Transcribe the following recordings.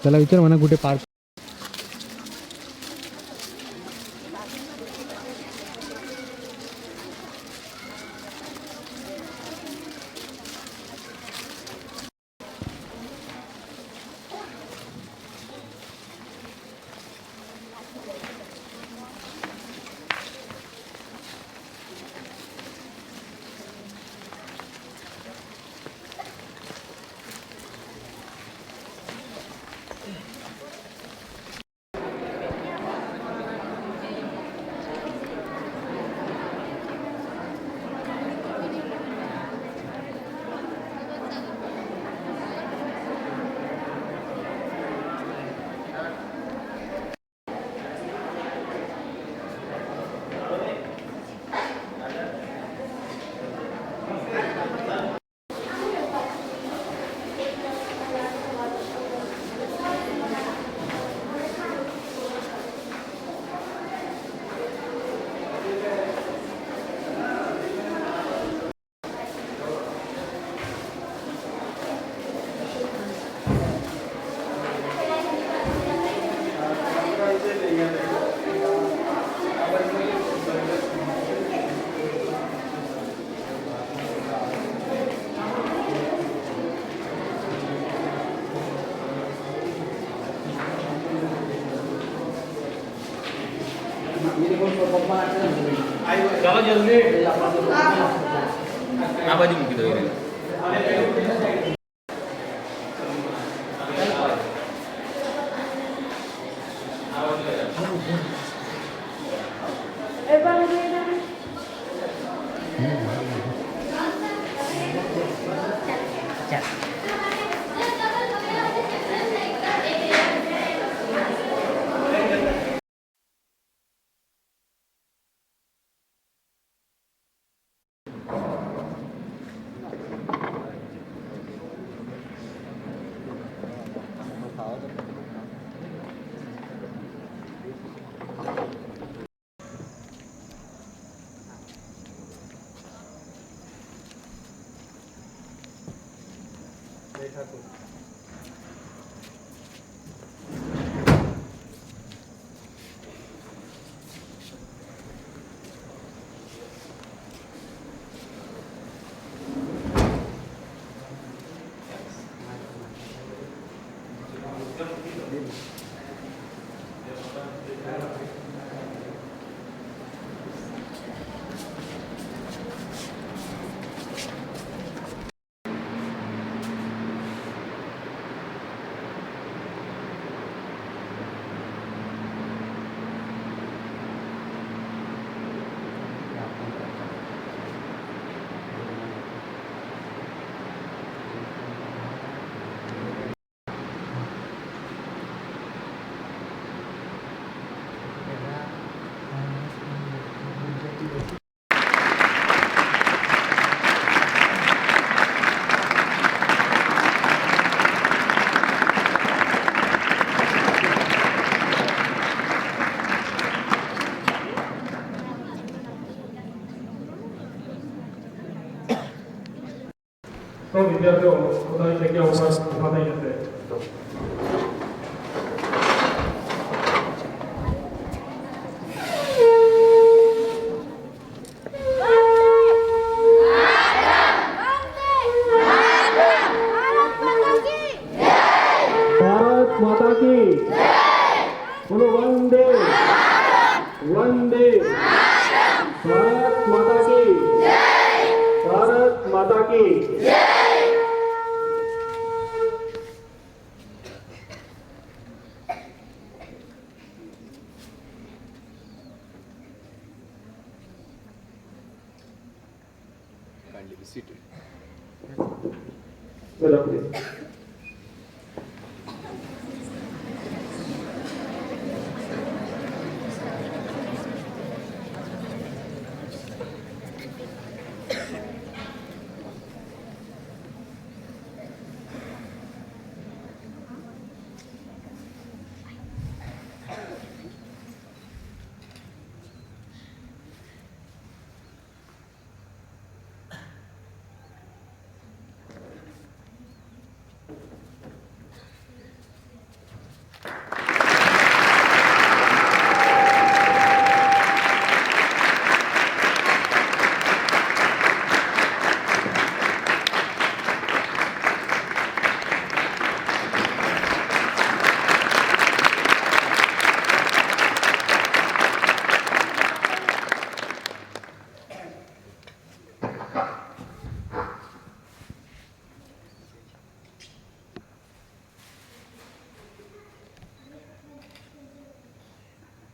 त्याला विचार म्हणा कुठे park. Kalau jadi apa di gitu ini? तो विद्यार्थी પોતાની જગ્યા ઉપર ઊભા થઈ જશે. भारत माता की बोलो वंदे वंदे भारत माता की भारत माता की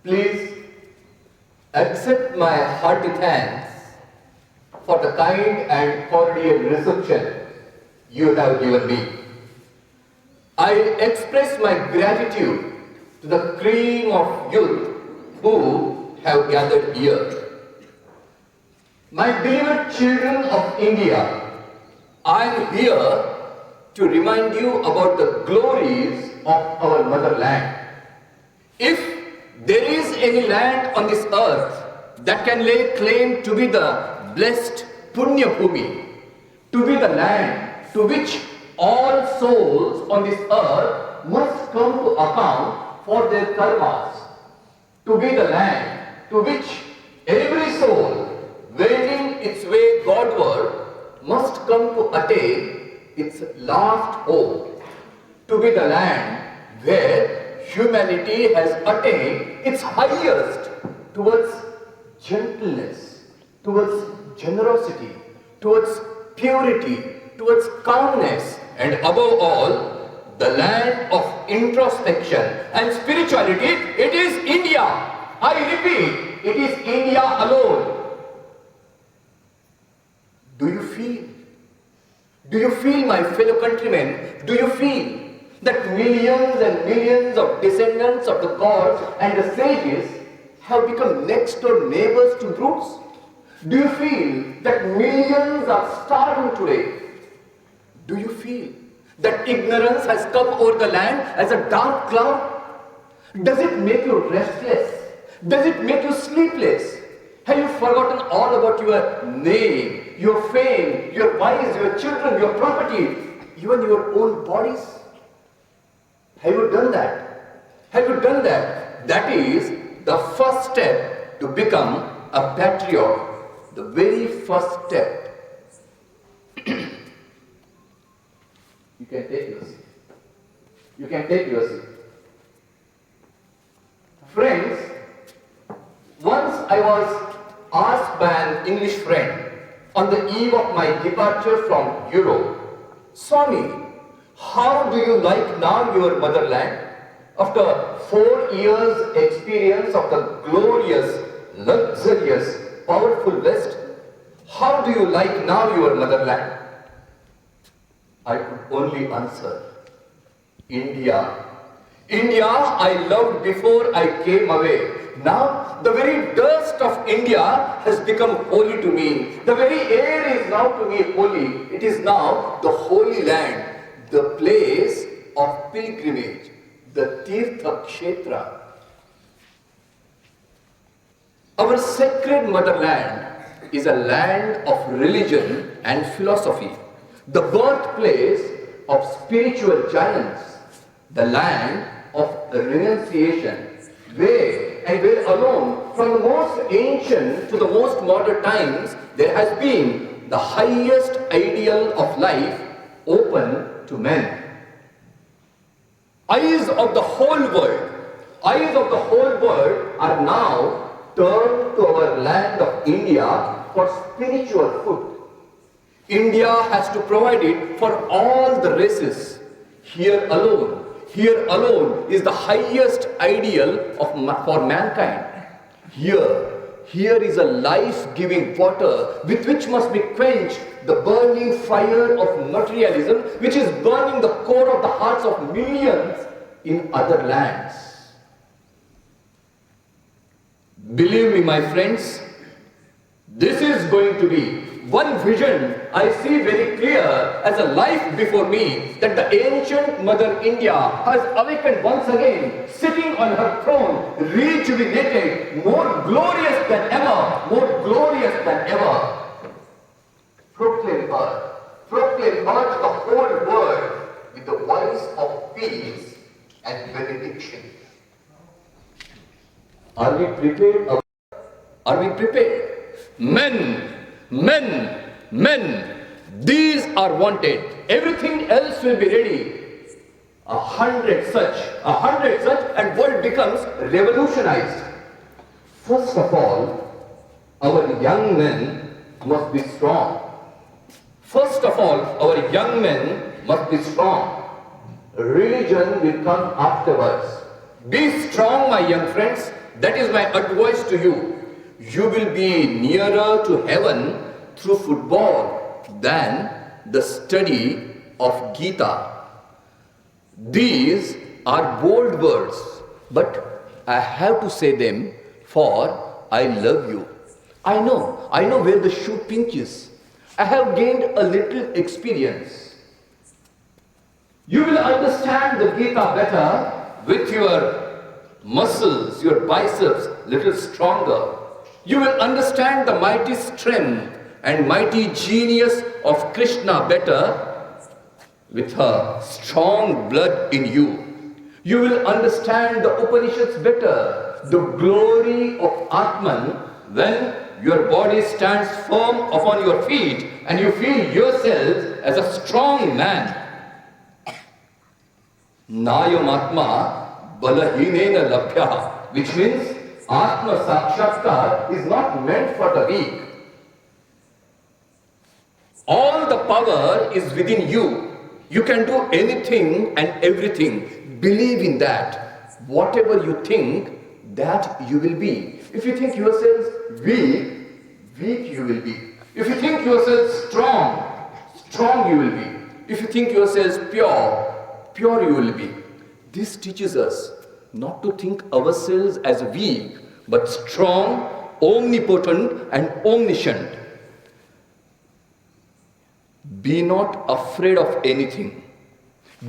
Please accept my hearty thanks for the kind and cordial reception you have given me. I express my gratitude to the cream of youth who have gathered here. My beloved children of India, I am here to remind you about the glories of our motherland. If there is any land on this earth that can lay claim to be the blessed Punya Bhumi, to be the land to which all souls on this earth must come to account for their karmas, to be the land to which every soul wending its way Godward must come to attain its last home, to be the land where humanity has attained its highest towards gentleness, towards generosity, towards purity, towards calmness, and above all, the land of introspection and spirituality. It is India. I repeat, it is India alone. Do you feel? Do you feel, my fellow countrymen? Do you feel that millions and millions of descendants of the gods and the sages have become next door neighbors to brutes? Do you feel that millions are starving today? Do you feel that ignorance has come over the land as a dark cloud? Does it make you restless? Does it make you sleepless? Have you forgotten all about your name, your fame, your wives, your children, your property, even your own bodies? Have you done that? Have you done that? That is the first step to become a patriot. The very first step. You can take your seat. You can take your seat. Friends, once I was asked by an English friend on the eve of my departure from Europe, Swami, how do you like now your motherland? After 4 years' experience of the glorious, luxurious, powerful West, how do you like now your motherland? I could only answer, India. India I loved before I came away. Now the very dust of India has become holy to me. The very air is now to me holy. It is now the holy land, the place of pilgrimage, the Tirtha Kshetra. Our sacred motherland is a land of religion and philosophy, the birthplace of spiritual giants, the land of renunciation, where alone, from the most ancient to the most modern times, there has been the highest ideal of life open to men. Eyes of the whole world are now turned to our land of India for spiritual food. India has to provide it for all the races. Here alone is the highest ideal for mankind. Here is a life-giving water with which must be quenched the burning fire of materialism, which is burning the core of the hearts of millions in other lands. Believe me, my friends, this is going to be one vision I see very clear as a life before me, that the ancient Mother India has awakened once again, sitting on her throne, rejuvenated, more glorious than ever. Proclaim her to the whole world with the voice of peace and benediction. Are we prepared? Are we prepared? Men, these are wanted. Everything else will be ready. 100 such, and world becomes revolutionized. First of all, our young men must be strong. Religion will come afterwards. Be strong, my young friends. that is my advice to you. You will be nearer to heaven through football than the study of Gita. These are bold words, but I have to say them, for I love you. I know where the shoe pinches. I have gained a little experience. You will understand the Gita better with your muscles, your biceps little stronger. You will understand the mighty strength and mighty genius of Krishna better with her strong blood in you. You will understand the Upanishads better, the glory of Atman, when your body stands firm upon your feet and you feel yourselves as a strong man. Nayam Atma balahinena labhya, which means Atma Sakshatkar is not meant for the weak. All the power is within you. You can do anything and everything. Believe in that. Whatever you think, that you will be. If you think yourselves weak, weak you will be. If you think yourselves strong, strong you will be. If you think yourselves pure, pure you will be. This teaches us not to think ourselves as weak, but strong, omnipotent and omniscient. Be not afraid of anything.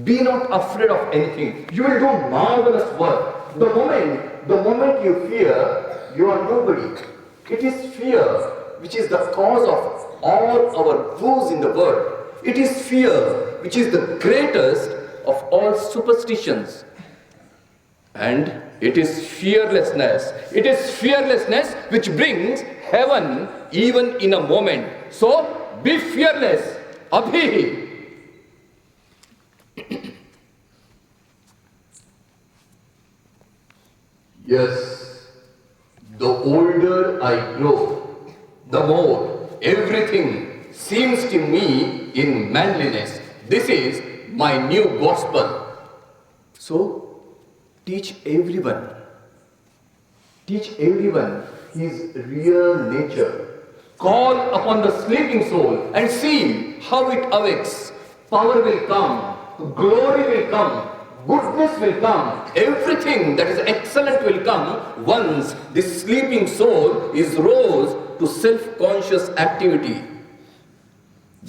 Be not afraid of anything. You will do marvelous work. The moment you fear, you are nobody. It is fear which is the cause of all our woes in the world. It is fear which is the greatest of all superstitions. And it is fearlessness. It is fearlessness which brings heaven even in a moment. So be fearless. Abhi. Yes, the older I grow, the more everything seems to me in manliness. This is my new gospel. So, teach everyone his real nature. Call upon the sleeping soul and see how it awakes. Power will come, glory will come, goodness will come, everything that is excellent will come once this sleeping soul is rose to self-conscious activity.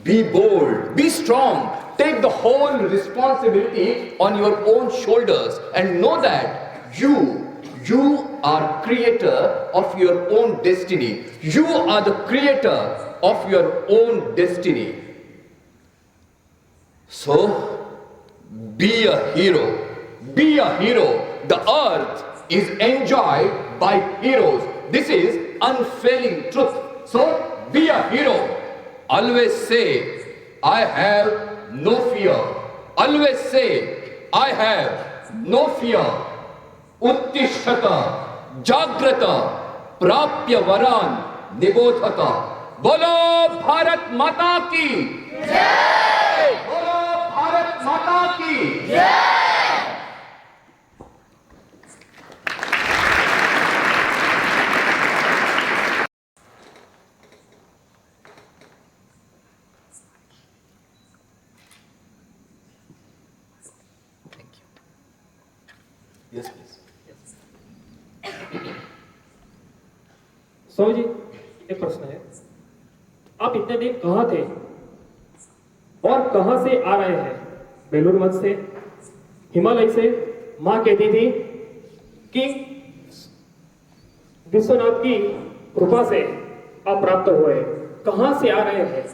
Be bold, be strong, take the whole responsibility on your own shoulders and know that you are creator of your own destiny. You are the creator of your own destiny. So, be a hero. Be a hero. The earth is enjoyed by heroes. This is unfailing truth. So, be a hero. Always say, I have no fear. Always say, I have no fear. Uttishtata, Jagrata, Prapya Varan, Nibodhata. Bolo Bharat Mata ki Jai! Bolo Bharat Mata ki Jai! Thank you. Yes, please. Swami ji, एक प्रश्न है। आप इतने दिन कहाँ थे और कहाँ से आ रहे हैं? बेलूर मठ से, हिमालय से? माँ कहती थी कि विश्वनाथ की कृपा से आप प्राप्त हुए। कहाँ से आ रहे हैं?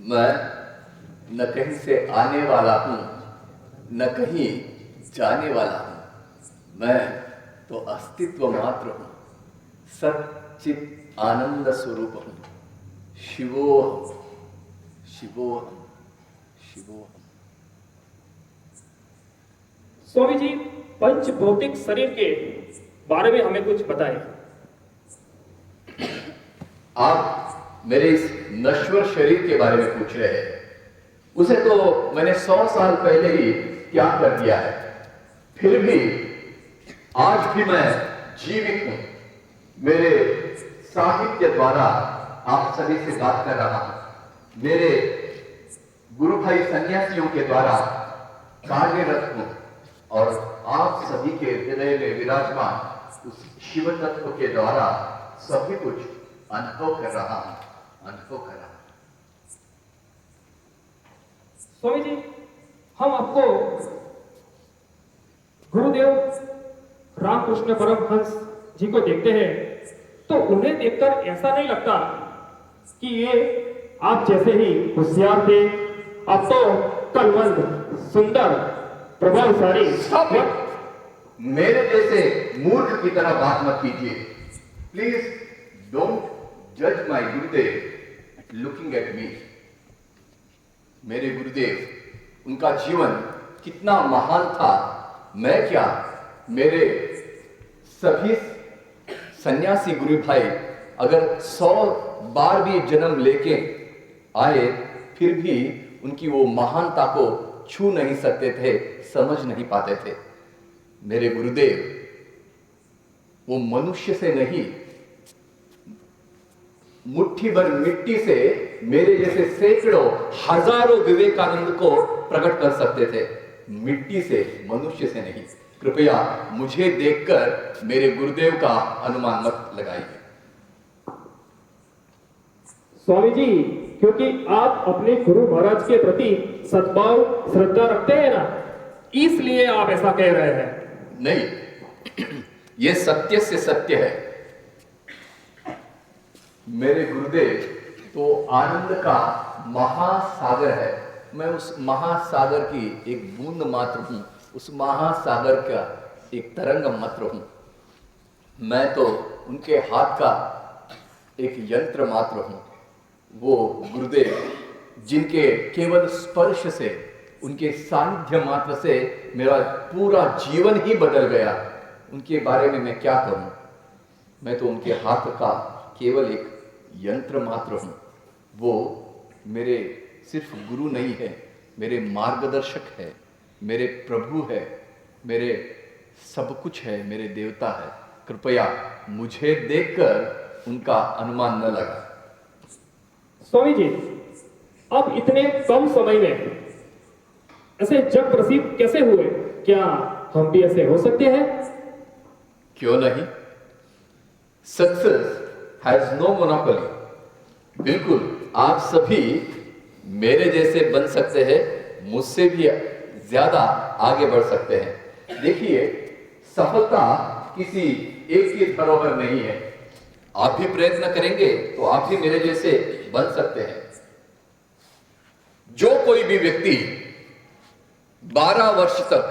मैं न कहीं से आने वाला हूँ, न कहीं जाने वाला हूँ। मैं तो अस्तित्व मात्र हूँ, सच्चित आनंद स्वरूप हूँ। शिवोहम, शिवोहम, शिवोहम। स्वामी जी, पंच भौतिक शरीर के बारे में हमें कुछ बताएं। आप मेरे इस नश्वर शरीर के बारे में पूछ रहे हैं। उसे तो मैंने 100 साल पहले ही त्याग कर दिया है, फिर भी आज भी मैं जीवित हूं। मेरे साहित्य द्वारा आप सभी से बात कर रहा हूं। मेरे गुरु भाई सन्यासियों के द्वारा कार्यरत हूं और आप सभी के हृदय में विराजमान उस शिव तत्व के द्वारा सभी कुछ अनुभव कर रहा हूं। स्वामी जी, हम आपको गुरुदेव रामकृष्ण परमहंस जी को देखते हैं तो उन्हें देखकर ऐसा नहीं लगता कि ये आप जैसे ही होशियार थे। अब तो कलमंद, सुंदर, प्रभावशाली। Stop it! मेरे जैसे मूर्ख की तरह बात मत कीजिए। प्लीज डोंट जज my Gurudev looking at me. मेरे गुरुदेव, उनका जीवन कितना महान था, मैं क्या, मेरे सभी सन्यासी गुरु भाई अगर 100 बार भी जन्म लेके आए फिर भी उनकी वो महानता को छू नहीं सकते थे, समझ नहीं पाते थे। मेरे गुरुदेव वो मनुष्य से नहीं, मुट्ठी भर मिट्टी से मेरे जैसे सैकड़ों हजारों विवेकानंद को प्रकट कर सकते थे, मिट्टी से, मनुष्य से नहीं। कृपया मुझे देखकर मेरे गुरुदेव का अनुमान मत लगाइए। स्वामी जी, क्योंकि आप अपने गुरु महाराज के प्रति सद्भाव, श्रद्धा रखते हैं ना, इसलिए आप ऐसा कह रहे हैं। नहीं, यह सत्य से सत्य है। मेरे गुरुदेव तो आनंद का महासागर है। मैं उस महासागर की एक बूंद मात्र हूं, उस महासागर का एक तरंग मात्र हूं। मैं तो उनके हाथ का एक यंत्र मात्र हूं। वो गुरुदेव जिनके केवल स्पर्श से, उनके सानिध्य मात्र से मेरा पूरा जीवन ही बदल गया, उनके बारे में मैं क्या कहूं। मैं तो उनके हाथ का केवल एक यंत्र मात्र हूं। वो मेरे सिर्फ गुरु नहीं है, मेरे मार्गदर्शक है, मेरे प्रभु है, मेरे सब कुछ है, मेरे देवता है। कृपया मुझे देखकर उनका अनुमान न लगा। स्वामी जी, आप इतने कम समय में ऐसे जग प्रसिद्ध कैसे हुए? क्या हम भी ऐसे हो सकते हैं? क्यों नहीं? Success has no monopoly. बिल्कुल आप सभी मेरे जैसे बन सकते हैं, मुझसे भी ज्यादा आगे बढ़ सकते हैं। देखिए, सफलता किसी एक की धरोहर नहीं है। आप भी प्रयत्न करेंगे तो आप भी मेरे जैसे बन सकते हैं। जो कोई भी व्यक्ति 12 वर्ष तक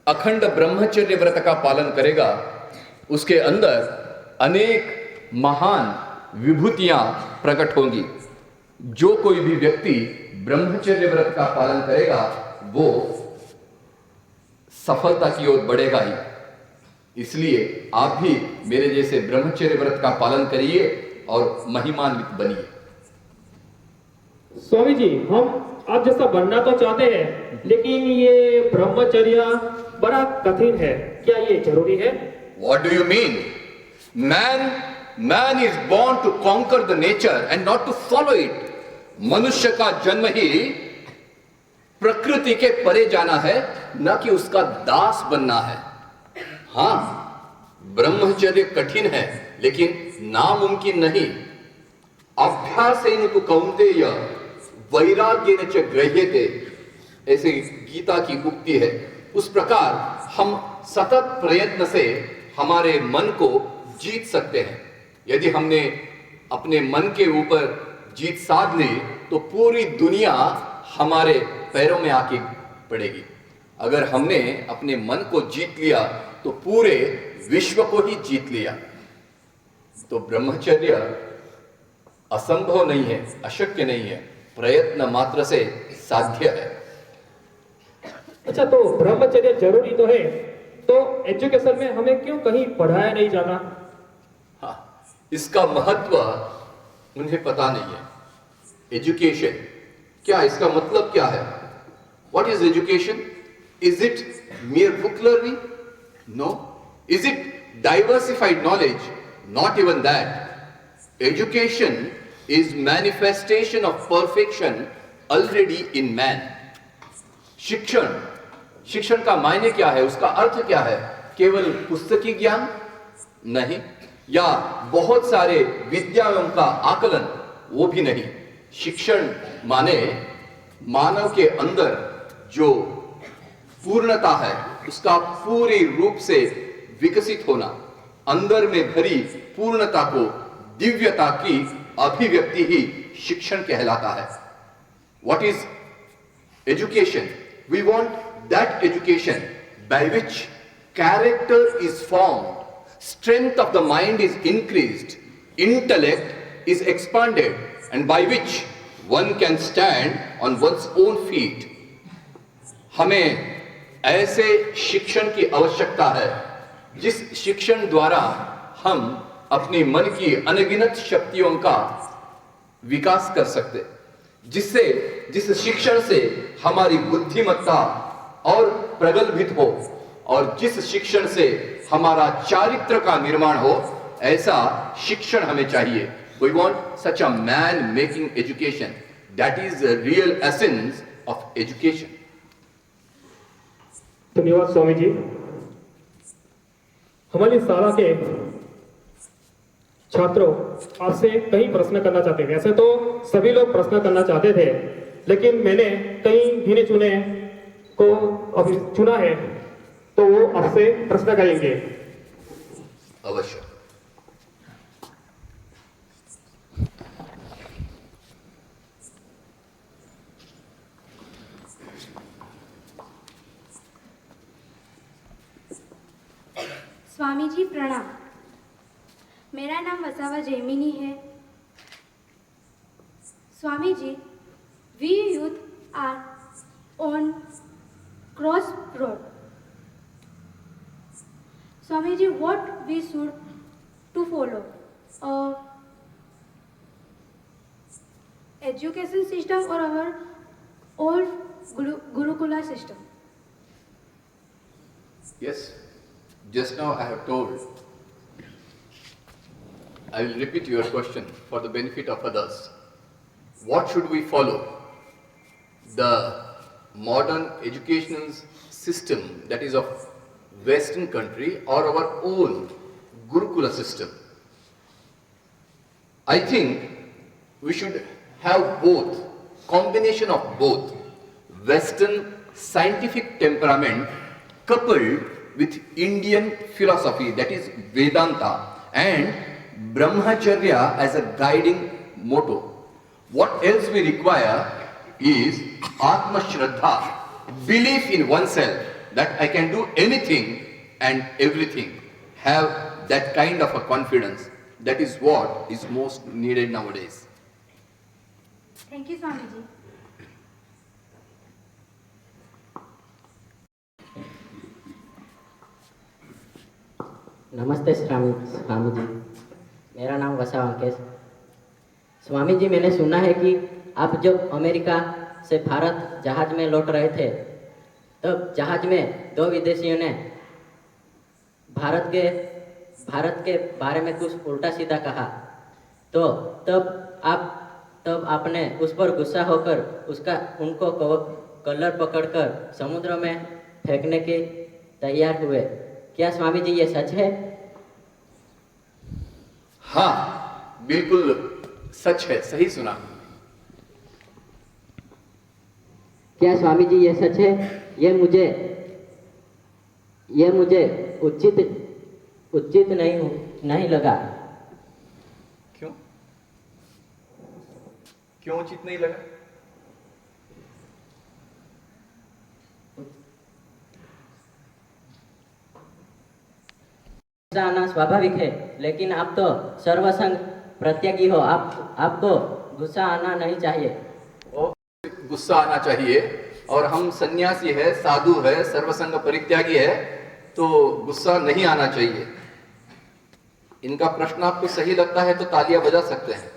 अखंड ब्रह्मचर्य व्रत का पालन करेगा, उसके अंदर अनेक महान विभूतियां प्रकट होंगी। जो कोई भी व्यक्ति ब्रह्मचर्य व्रत का पालन करेगा वो सफलता की ओर बढ़ेगा ही। इसलिए आप भी मेरे जैसे ब्रह्मचर्य व्रत का पालन करिए और महिमान्वित बनिए। स्वामी जी, हम आप जैसा बनना तो चाहते हैं, लेकिन ये ब्रह्मचर्य बड़ा कठिन है, क्या ये जरूरी है? What do you mean? Man is born to conquer the nature and not to follow it. मनुष्य का जन्म ही प्रकृति के परे जाना है, न कि उसका दास बनना है। हाँ, ब्रह्मचर्य कठिन है लेकिन नामुमकिन नहीं। अभ्यासेन तु कौन्तेय वैराग्येन च गृह्यते, ऐसे गीता की उक्ति है। उस प्रकार हम सतत प्रयत्न से हमारे मन को जीत सकते हैं। यदि हमने अपने मन के ऊपर जीत साध ली तो पूरी दुनिया हमारे पैरों में आके पड़ेगी। अगर हमने अपने मन को जीत लिया तो पूरे विश्व को ही जीत लिया। तो ब्रह्मचर्य असंभव नहीं है, अशक्य नहीं है, प्रयत्न मात्र से साध्य है। अच्छा, तो ब्रह्मचर्य जरूरी तो है, तो एजुकेशन में हमें क्यों कहीं पढ़ाया नहीं जाता? हाँ, इसका महत्व उन्हें पता नहीं है। एजुकेशन क्या, इसका मतलब क्या है? What is education? Is it mere book learning? No. Is it diversified knowledge? Not even that. Education is manifestation of perfection already in man. शिक्षण का मायने क्या है, उसका अर्थ क्या है? केवल पुस्तकी ज्ञान नहीं, या बहुत सारे विद्याओं का आकलन, वो भी नहीं। शिक्षण माने मानव के अंदर जो पूर्णता है उसका पूरी रूप से विकसित होना, अंदर में भरी पूर्णता को, दिव्यता की अभिव्यक्ति ही शिक्षण कहलाता है। What is education? We want that education by which character is formed, strength of the mind is increased, intellect is expanded, and by which one can stand on one's own feet. हमें ऐसे शिक्षण की आवश्यकता है जिस शिक्षण द्वारा हम अपनी मन की अनगिनत शक्तियों का विकास कर सकते, जिस शिक्षण से हमारी बुद्धिमत्ता और प्रगल्भित हो, और जिस शिक्षण से हमारा चारित्र का निर्माण हो, ऐसा शिक्षण हमें चाहिए। We want such a man making education. That is the real essence of education. धन्यवाद स्वामी जी। हमारी शाला के छात्रों आपसे कई प्रश्न करना चाहते हैं। वैसे तो सभी लोग प्रश्न करना चाहते थे, लेकिन मैंने कई गिने चुने को अभी चुना है, तो वो आपसे प्रश्न करेंगे। अवश्य। स्वामी जी प्रणाम। मेरा नाम वसावा जैमिनी है। Swami ji, we youth are on cross road. Swami ji, what we should to follow? Education system और our old gurukula system? Yes. Just now I have told. I will repeat your question for the benefit of others. What should we follow? The modern educational system that is of Western country or our own Gurukula system? I think we should have both, combination of both. Western scientific temperament coupled with Indian philosophy, that is Vedanta, and Brahmacharya as a guiding motto. What else we require is Atma Shraddha, belief in oneself that I can do anything and everything. Have that kind of a confidence. That is what is most needed nowadays. Thank you, Swami ji. नमस्ते स्वामी जी, मेरा नाम वसा अंकेश। स्वामी जी, मैंने सुना है कि आप जब अमेरिका से भारत जहाज में लौट रहे थे, तब जहाज में दो विदेशियों ने भारत के बारे में कुछ उल्टा सीधा कहा, तो तब आपने उस पर गुस्सा होकर उनको कलर पकड़कर समुद्र में फेंकने के तैयार हुए। क्या स्वामी जी ये सच है? हाँ, बिल्कुल सच है, सही सुना। क्या स्वामी जी ये सच है? ये मुझे उचित नहीं लगा। क्यों उचित नहीं लगा? गुस्सा आना स्वाभाविक है, लेकिन आप तो सर्वसंग प्रत्यागी हो, आपको गुस्सा आना नहीं चाहिए। गुस्सा आना चाहिए, और हम सन्यासी है, साधु है, सर्वसंग परित्यागी है, तो गुस्सा नहीं आना चाहिए। इनका प्रश्न आपको सही लगता है तो तालियां बजा सकते हैं।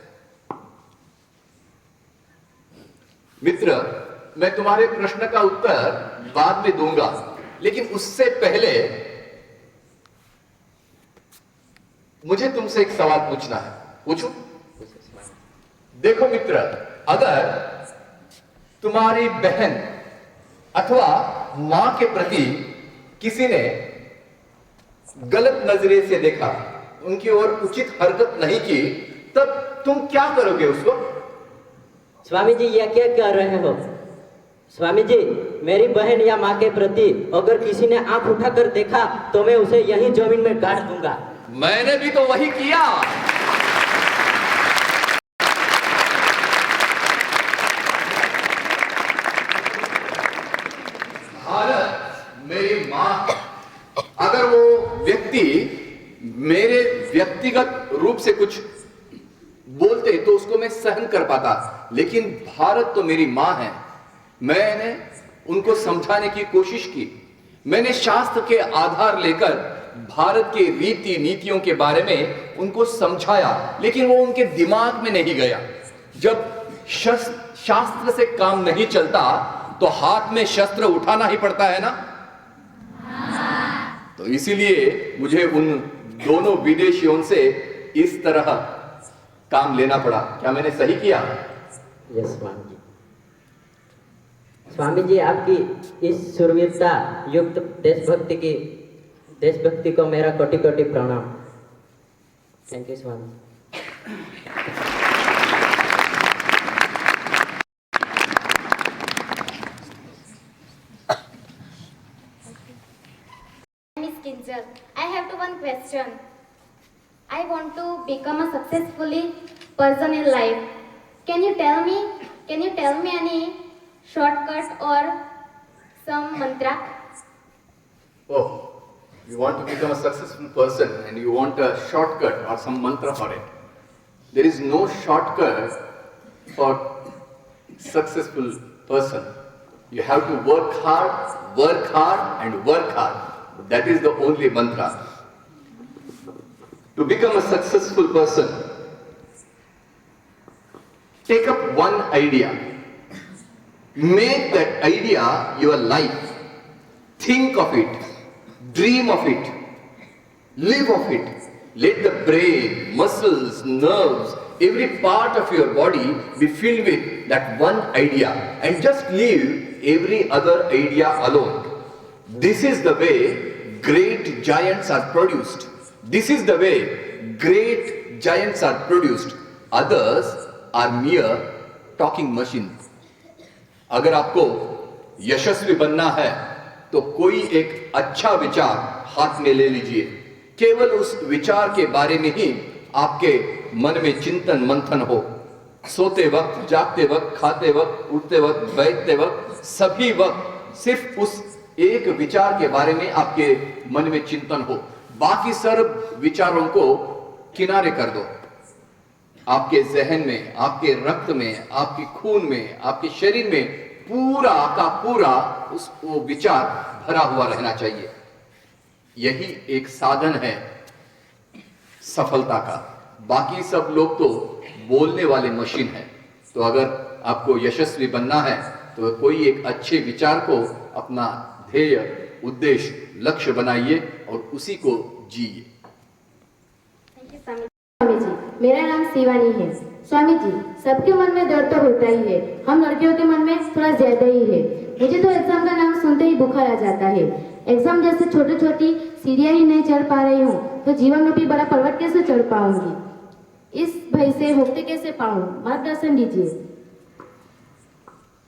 मित्र, मैं तुम्हारे प्रश्न का उत्तर बाद में दूंगा, लेकिन उससे पहले मुझे तुमसे एक सवाल पूछना है। पूछूं? देखो मित्र, अगर तुम्हारी बहन अथवा मां के प्रति किसी ने गलत नजरिए से देखा, उनकी ओर उचित हरकत नहीं की, तब तुम क्या करोगे उस वक्त? स्वामी जी यह क्या कह रहे हो? स्वामी जी, मेरी बहन या माँ के प्रति अगर किसी ने आंख उठाकर देखा तो मैं उसे यहीं जमीन में गाड़ दूंगा। मैंने भी तो वही किया। भारत मेरी मां, अगर वो व्यक्ति मेरे व्यक्तिगत रूप से कुछ बोलते तो उसको मैं सहन कर पाता, लेकिन भारत तो मेरी मां है। मैंने उनको समझाने की कोशिश की, मैंने शास्त्र के आधार लेकर भारत के रीति नीतियों के बारे में उनको समझाया, लेकिन वो उनके दिमाग में नहीं गया। जब शास्त्र से काम नहीं चलता तो हाथ में शस्त्र उठाना ही पड़ता है ना। तो इसीलिए मुझे उन दोनों विदेशियों से इस तरह काम लेना पड़ा। क्या मैंने सही किया? यस स्वामी जी। स्वामी जी, आपकी इस शूरवीरता युक्त देशभक्ति को मेरा कोटि कोटि प्रणाम। Thank you Swami. Miss Kinjal, I have to one question. I want to become a successfully person in life. Can you tell me any shortcut or some mantra? Oh, you want to become a successful person and you want a shortcut or some mantra for it. There is no shortcut for successful person. You have to work hard and work hard. That is the only mantra. To become a successful person, take up one idea. Make that idea your life. Think of it. Dream of it. Live of it. Let the brain, muscles, nerves, every part of your body be filled with that one idea, and just leave every other idea alone. This is the way great giants are produced. This is the way great giants are produced. Others are mere talking machines. अगर आपको यशस्वी बनना है तो कोई एक अच्छा विचार हाथ में ले लीजिए। केवल उस विचार के बारे में ही आपके मन में चिंतन मंथन हो। सोते वक्त, जागते वक्त, खाते वक्त, उठते वक्त, बैठते वक्त, सभी वक्त सिर्फ उस एक विचार के बारे में आपके मन में चिंतन हो। बाकी सब विचारों को किनारे कर दो। आपके जहन में, आपके रक्त में, आपके खून में, आपके शरीर में पूरा का पूरा वो विचार भरा हुआ रहना चाहिए। यही एक साधन है सफलता का। बाकी सब लोग तो बोलने वाले मशीन हैं। तो अगर आपको यशस्वी बनना है तो कोई एक अच्छे विचार को अपना ध्येय, उद्देश्य, लक्ष्य बनाइए और उसी को जिए। स्वामी जी, मेरा नाम शिवानी है। स्वामी जी, सबके मन में डर तो होता ही है, हम लड़कियों के मन में थोड़ा ज्यादा ही है। मुझे तो एग्जाम का नाम सुनते ही बुखार आ जाता है। एग्जाम जैसे छोटी छोटी सीढ़ियां ही नहीं चढ़ पा रही हूँ तो जीवन में भी बड़ा पर्वत कैसे चढ़ पाऊंगी? इस भय से मुक्ति कैसे पाऊं? मार्गदर्शन दीजिए।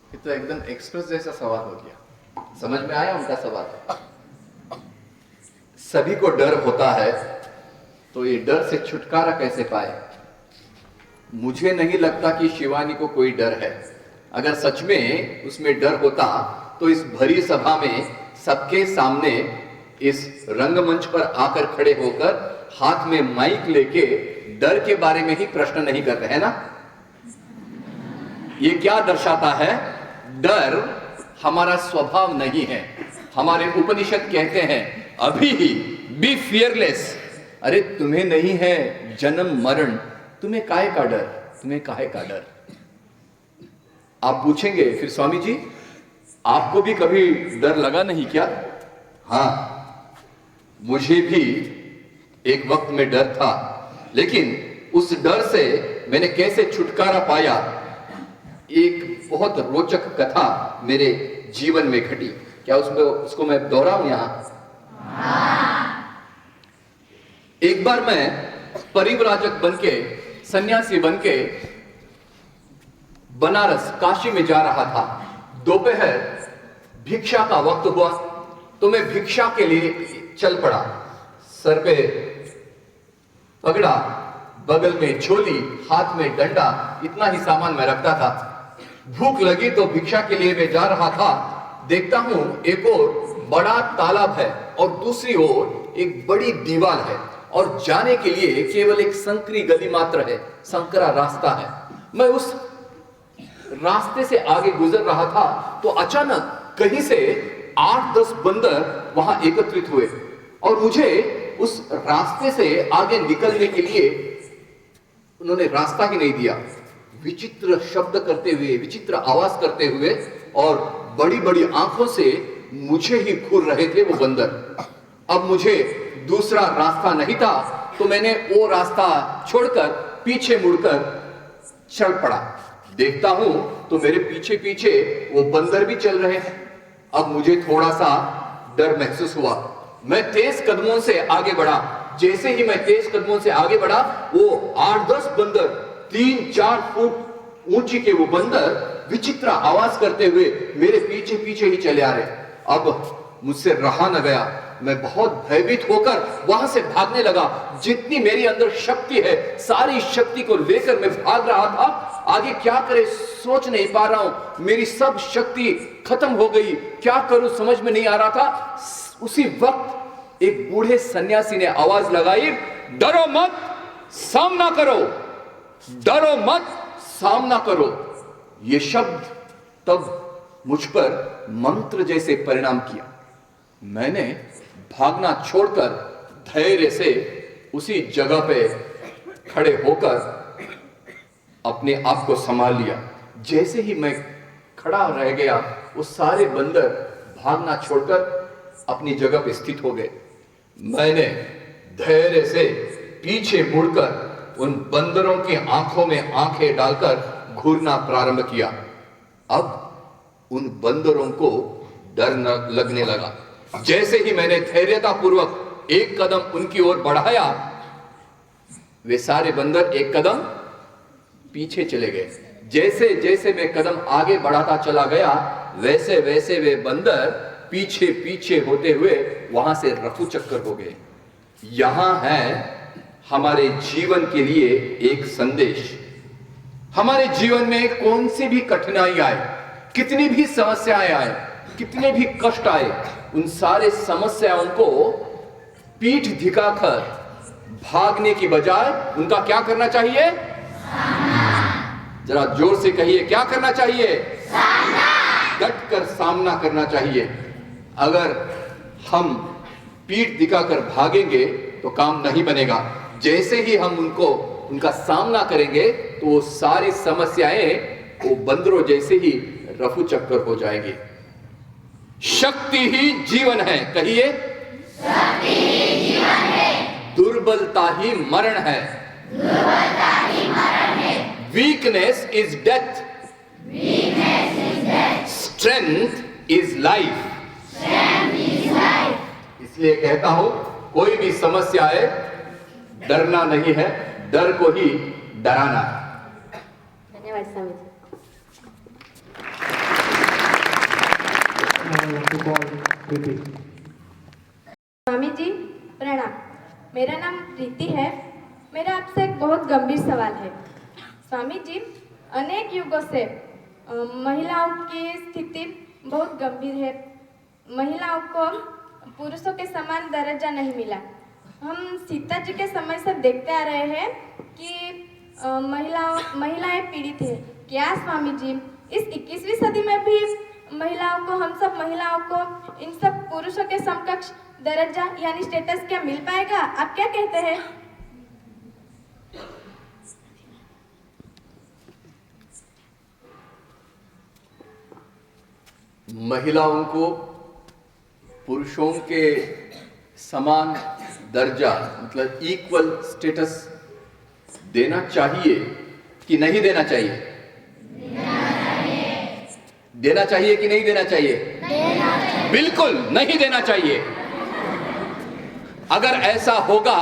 ये तो एकदम एक्सप्रेस जैसा सवाल हो गया। समझ में आया उनका सवाल? सभी को डर होता है, तो ये डर से छुटकारा कैसे पाए? मुझे नहीं लगता कि शिवानी को कोई डर है। अगर सच में उसमें डर होता तो इस भरी सभा में सबके सामने इस रंगमंच पर आकर खड़े होकर हाथ में माइक लेके डर के बारे में ही प्रश्न नहीं कर रहे हैं ना। ये क्या दर्शाता है? डर हमारा स्वभाव नहीं है। हमारे उपनिषद कहते हैं अभी ही बी फियरलेस। अरे तुम्हें नहीं है जन्म मरण, तुम्हें काहे का डर? तुम्हें काहे का डर? आप पूछेंगे फिर स्वामी जी आपको भी कभी डर लगा नहीं क्या? हाँ, मुझे भी एक वक्त में डर था, लेकिन उस डर से मैंने कैसे छुटकारा पाया, एक बहुत रोचक कथा मेरे जीवन में घटी। क्या उसको मैं दोहराऊं यहां? एक बार मैं परिव्राजक बनके, सन्यासी बनके बनारस काशी में जा रहा था। दोपहर भिक्षा का वक्त हुआ तो मैं भिक्षा के लिए चल पड़ा। सर पे पगड़ा, बगल में झोली, हाथ में डंडा, इतना ही सामान मैं रखता था। भूख लगी तो भिक्षा के लिए मैं जा रहा था। देखता हूं एक और बड़ा तालाब है और दूसरी ओर एक बड़ी दीवार है और जाने के लिए केवल एक संकरी गली मात्र है, संकरा रास्ता है। मैं उस रास्ते से आगे गुजर रहा था तो अचानक कहीं से 8-10 बंदर वहां एकत्रित हुए और मुझे उस रास्ते से आगे निकलने के लिए उन्होंने रास्ता ही नहीं दिया। विचित्र शब्द करते हुए, विचित्र आवाज करते हुए और बड़ी बड़ी आंखों से मुझे ही घूर रहे थे वो बंदर। अब मुझे दूसरा रास्ता नहीं था तो मैंने वो रास्ता छोड़कर पीछे मुड़कर चल पड़ा। देखता हूं तो मेरे पीछे पीछे वो बंदर भी चल रहे हैं। अब मुझे थोड़ा सा डर महसूस हुआ। मैं तेज कदमों से आगे बढ़ा। जैसे ही मैं तेज कदमों से आगे बढ़ा, वो 8-10 बंदर, 3-4 फुट ऊंची के वो बंदर विचित्र आवाज करते हुए मेरे पीछे पीछे ही चले आ रहे। अब मुझसे रहा न गया। मैं बहुत भयभीत होकर वहां से भागने लगा। जितनी मेरी अंदर शक्ति है, सारी शक्ति को लेकर मैं भाग रहा था। आगे क्या करे सोच नहीं पा रहा हूं। मेरी सब शक्ति खत्म हो गई। क्या करूं समझ में नहीं आ रहा था। उसी वक्त एक बूढ़े सन्यासी ने आवाज लगाई, डरो मत, सामना करो, डरो मत, सामना करो। ये शब्द तब मुझ पर मंत्र जैसे परिणाम किया। मैंने भागना छोड़कर धैर्य से उसी जगह पे खड़े होकर अपने आप को संभाल लिया। जैसे ही मैं खड़ा रह गया, वो सारे बंदर भागना छोड़कर अपनी जगह पे स्थित हो गए। मैंने धैर्य से पीछे मुड़कर उन बंदरों की आंखों में आंखें डालकर घूरना प्रारंभ किया। अब उन बंदरों को डर न लगने लगा। जैसे ही मैंने धैर्यता पूर्वक एक कदम उनकी ओर बढ़ाया, वे सारे बंदर एक कदम पीछे चले गए। जैसे जैसे मैं कदम आगे बढ़ाता चला गया, वैसे वैसे वे बंदर पीछे पीछे होते हुए वहां से रफू चक्कर हो गए। यहां है हमारे जीवन के लिए एक संदेश। हमारे जीवन में कौन सी भी कठिनाई आए, कितनी भी समस्याएं आए, कितने भी कष्ट आए, उन सारे समस्याओं को पीठ दिखाकर भागने की बजाय उनका क्या करना चाहिए? जरा जोर से कहिए, क्या करना चाहिए? डट कर सामना करना चाहिए। अगर हम पीठ दिखाकर भागेंगे तो काम नहीं बनेगा। जैसे ही हम उनका सामना करेंगे तो वो सारी समस्याएं वो बंदरों जैसे ही रफू चक्कर हो जाएंगी। शक्ति ही जीवन है, कहिए। शक्ति ही जीवन है। दुर्बलता ही मरण है। दुर्बलता ही मरण है। Weakness is death. Weakness is death. Strength is life. Strength is life. इसलिए कहता हूं, कोई भी समस्या है, डरना नहीं है, डर को ही डराना है। धन्यवाद स्वामी जी। स्वामी जी प्रणाम। मेरा नाम प्रीति है। मेरा आपसे एक बहुत गंभीर सवाल है। स्वामी जी, अनेक युगों से महिलाओं की स्थिति बहुत गंभीर है। महिलाओं को पुरुषों के समान दर्जा नहीं मिला। हम सीता जी के समय से देखते आ रहे हैं कि महिलाएं पीड़ित है। क्या स्वामी जी इस 21वीं सदी में भी महिलाओं को, हम सब महिलाओं को इन सब पुरुषों के समकक्ष दर्जा यानी स्टेटस क्या मिल पाएगा? आप क्या कहते हैं? महिलाओं को पुरुषों के समान दर्जा मतलब इक्वल स्टेटस देना चाहिए कि नहीं देना चाहिए? देना चाहिए कि नहीं देना चाहिए? बिल्कुल नहीं देना चाहिए। अगर ऐसा होगा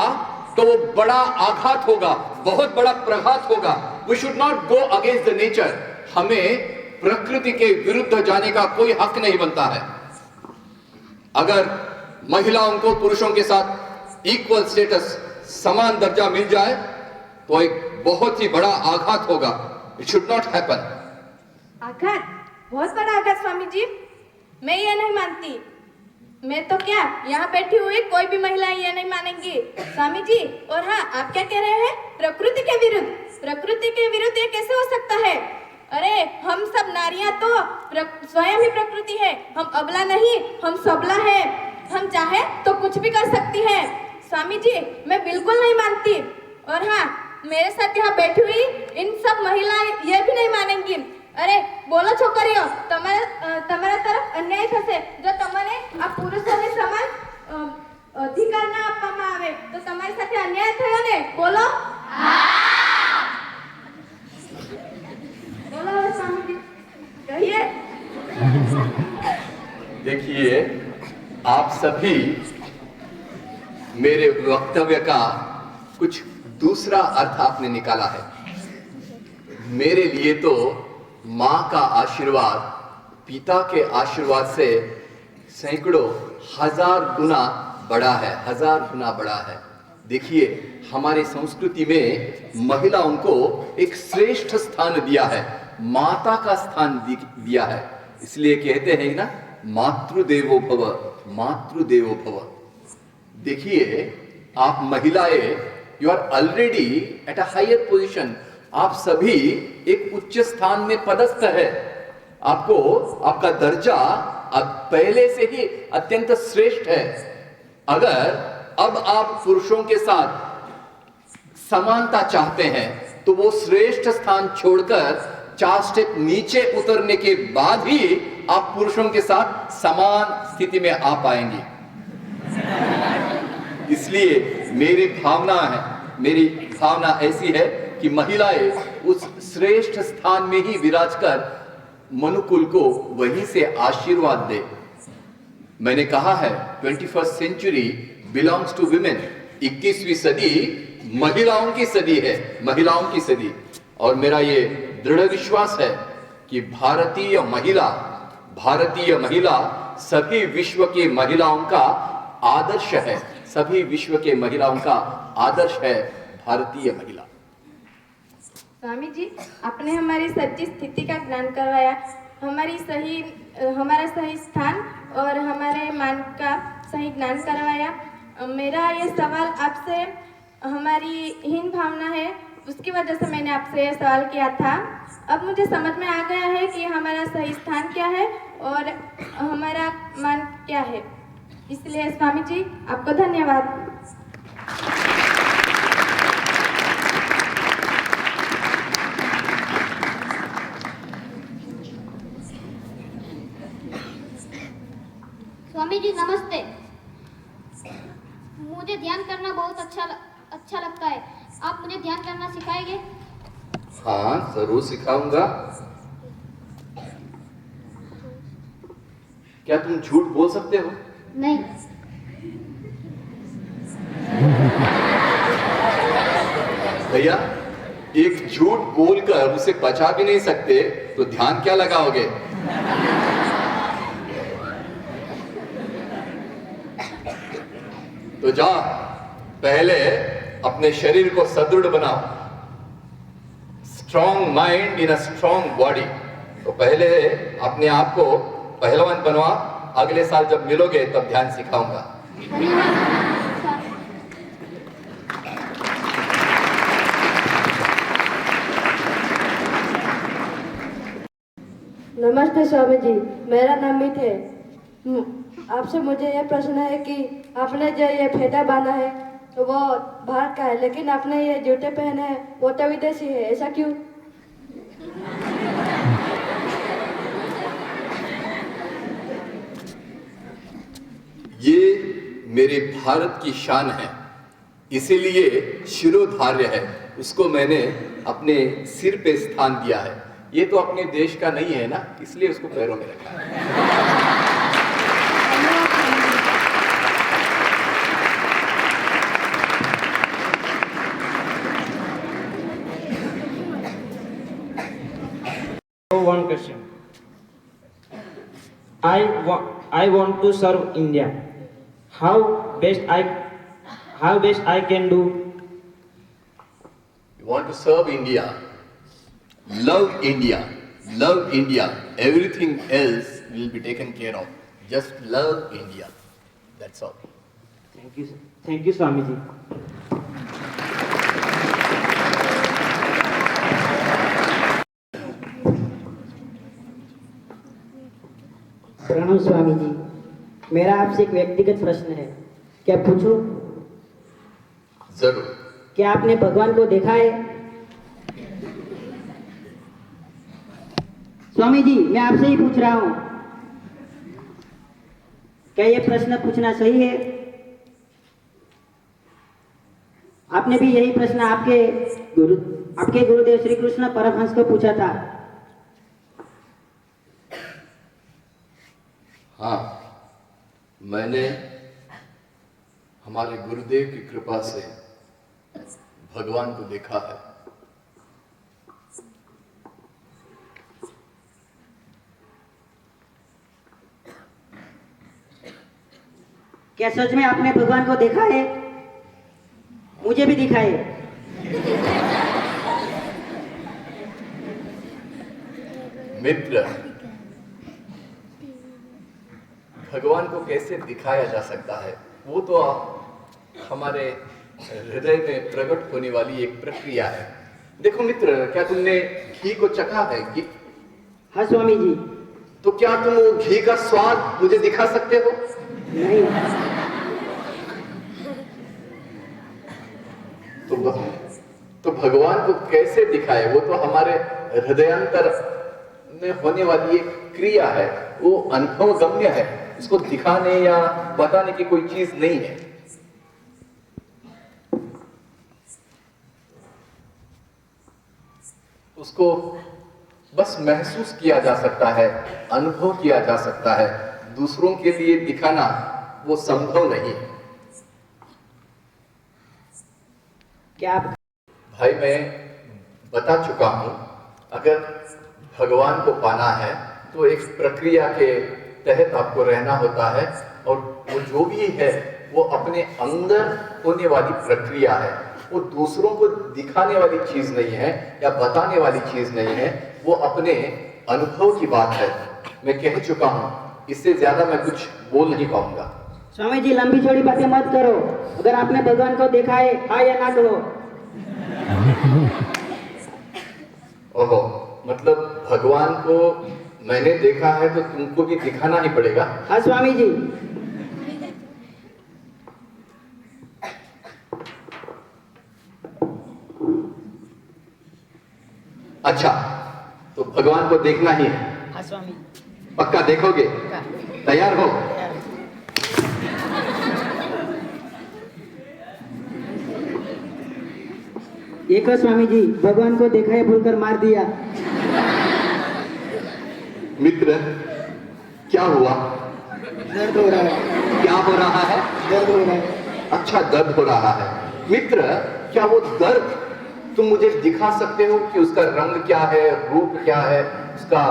तो वो बड़ा आघात होगा, बहुत बड़ा प्रघात होगा। We should not go against the nature. हमें प्रकृति के विरुद्ध जाने का कोई हक नहीं बनता है। अगर महिलाओं को पुरुषों के साथ इक्वल स्टेटस, समान दर्जा मिल जाए तो एक बहुत ही बड़ा आघात होगा। It should not happen. आघात? बहुत बड़ा आघात स्वामी जी। मैं ये नहीं मानती। मैं तो क्या, यहाँ बैठी हुई कोई भी महिला ये नहीं मानेंगी स्वामी जी। और हाँ, आप क्या कह रहे हैं? प्रकृति के विरुद्ध? प्रकृति के विरुद्ध ये कैसे हो सकता है? अरे हम सब नारियां तो स्वयं ही प्रकृति है। हम अबला नहीं, हम सबला है। हम चाहे तो कुछ भी कर सकती है। स्वामी जी, मैं बिल्कुल नहीं मानती। और हाँ, मेरे साथ यहाँ बैठी हुई इन सब महिलाएं ये भी नहीं मानेंगी। अरे बोलो छोकरियों, તમારા તરફ અન્યાય થશે જો તમને આ પુરુષોને સમાન અધિકાર ના આપવામાં આવે તો તમારી સાથે અન્યાય થયો ને? બોલો બોલો સ્વામીજી, કહીએ। देखिए, आप सभी मेरे वक्तव्य का कुछ दूसरा अर्थ आपने निकाला है। मेरे लिए तो माँ का आशीर्वाद पिता के आशीर्वाद से सैकड़ों हजार गुना बड़ा है, हजार गुना बड़ा है। देखिए, हमारी संस्कृति में महिलाओं को एक श्रेष्ठ स्थान दिया है, माता का स्थान दिया है। इसलिए कहते हैं ना, मातृदेवो भव, मातृदेवो भव। देखिए, आप महिलाएं, you are already at a higher position. आप सभी एक उच्च स्थान में पदस्थ है। आपको आपका दर्जा अब पहले से ही अत्यंत श्रेष्ठ है। अगर अब आप पुरुषों के साथ समानता चाहते हैं तो वो श्रेष्ठ स्थान छोड़कर 4 स्टेप नीचे उतरने के बाद ही आप पुरुषों के साथ समान स्थिति में आ पाएंगे। इसलिए मेरी भावना ऐसी है कि महिलाएं उस श्रेष्ठ स्थान में ही विराज कर मनुकुल को वहीं से आशीर्वाद दे। मैंने कहा है 21st century belongs to women. 21वीं सदी महिलाओं की सदी है, महिलाओं की सदी। और मेरा ये दृढ़ विश्वास है कि भारतीय महिला सभी विश्व की महिलाओं का आदर्श है। सभी विश्व के महिलाओं का आदर्श है भारतीय महिला। स्वामी जी, आपने हमारी सच्ची स्थिति का ज्ञान करवाया, हमारा सही स्थान और हमारे मान का सही ज्ञान करवाया। मेरा ये सवाल आपसे हमारी हीन भावना है, उसकी वजह से मैंने आपसे ये सवाल किया था। अब मुझे समझ में आ गया है कि हमारा सही स्थान क्या है और हमारा मान क्या है। इसलिए स्वामी जी, आपको धन्यवाद। स्वामी जी नमस्ते। मुझे ध्यान करना बहुत अच्छा लगता है। आप मुझे ध्यान करना सिखाएंगे? हाँ, जरूर सिखाऊंगा। क्या तुम झूठ बोल सकते हो? नहीं। भैया, एक झूठ बोलकर उसे बचा भी नहीं सकते तो ध्यान क्या लगाओगे? तो जाओ, पहले अपने शरीर को सुदृढ़ बनाओ। Strong mind in a strong body. तो पहले अपने आप को पहलवान बनवा। अगले साल जब मिलोगे तब ध्यान सिखाऊंगा। नमस्ते स्वामी जी, मेरा नाम मित है। आपसे मुझे यह प्रश्न है कि आपने जो ये फेटा बांधा है तो वो भारत का है, लेकिन आपने ये जूते पहने हैं वो तो विदेशी है, ऐसा क्यों? मेरे भारत की शान है, इसीलिए शिरोधार्य है, उसको मैंने अपने सिर पे स्थान दिया है। ये तो अपने देश का नहीं है ना, इसलिए उसको पैरों में रखा है। One question. I want to serve India. How best I can do? You want to serve India, love India, love India. Everything else will be taken care of. Just love India. That's all. Thank you, sir. Thank you, Swamiji. प्रणाम स्वामी जी, मेरा आपसे एक व्यक्तिगत प्रश्न है, क्या पूछूं? जरूर। क्या आपने भगवान को देखा है? स्वामी जी, मैं आपसे ही पूछ रहा हूँ, क्या ये प्रश्न पूछना सही है? आपने भी यही प्रश्न आपके गुरुदेव श्री कृष्ण परमहंस को पूछा था। हाँ, मैंने हमारे गुरुदेव की कृपा से भगवान को देखा है। क्या सच में आपने भगवान को देखा है? मुझे भी दिखाए। मित्र, भगवान को कैसे दिखाया जा सकता है, वो तो हमारे हृदय में प्रकट होने वाली एक प्रक्रिया है। देखो मित्र, क्या तुमने घी को चखा है? घी? हाँ स्वामी जी। तो क्या तुम वो घी का स्वाद मुझे दिखा सकते हो? नहीं। तो भगवान को कैसे दिखाए? वो तो हमारे हृदयांतर में होने वाली एक क्रिया है, वो अनुभव गम्य है, उसको दिखाने या बताने की कोई चीज नहीं है। उसको बस महसूस किया जा सकता है, अनुभव किया जा सकता है। दूसरों के लिए दिखाना वो संभव नहीं है। क्या भाई, मैं बता चुका हूं, अगर भगवान को पाना है तो एक प्रक्रिया के तहत आपको रहना होता है, और वो जो भी है वो अपने अंदर होने वाली प्रक्रिया है। वो दूसरों को दिखाने वाली चीज नहीं है या बताने वाली चीज नहीं है, वो अपने अनुभव की बात है। मैं कह चुका हूं, इससे ज्यादा मैं कुछ बोल नहीं पाऊंगा। स्वामी जी, लंबी चौड़ी बातें मत करो। अगर आपने भगवान को देखा है, हाँ या ना कहो। ओहो, मतलब भगवान को मैंने देखा है तो तुमको भी दिखाना ही पड़ेगा? हाँ स्वामी जी। अच्छा, तो भगवान को देखना ही है? हाँ स्वामी। पक्का देखोगे? तैयार हो? एक स्वामी जी, भगवान को देखा है बोलकर मार दिया। मित्र, क्या हुआ? दर्द हो रहा है। क्या हो रहा है? दर्द हो रहा है। अच्छा, दर्द हो रहा है। मित्र, क्या वो दर्द तुम मुझे दिखा सकते हो कि उसका रंग क्या है, रूप क्या है, उसका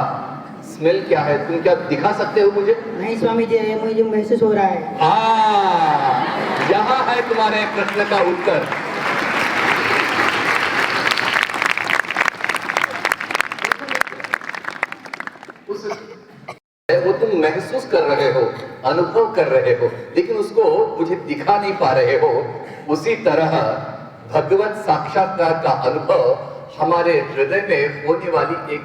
स्मेल क्या है? तुम क्या दिखा सकते हो मुझे? नहीं स्वामी जी, ये मुझे महसूस हो रहा है। हाँ, यहाँ है तुम्हारे प्रश्न का उत्तर। वो तुम महसूस कर रहे हो, अनुभव कर रहे हो, लेकिन उसको मुझे दिखा नहीं पा रहे हो। उसी तरह भगवत साक्षात्कार का अनुभव हमारे हृदय में होने वाली एक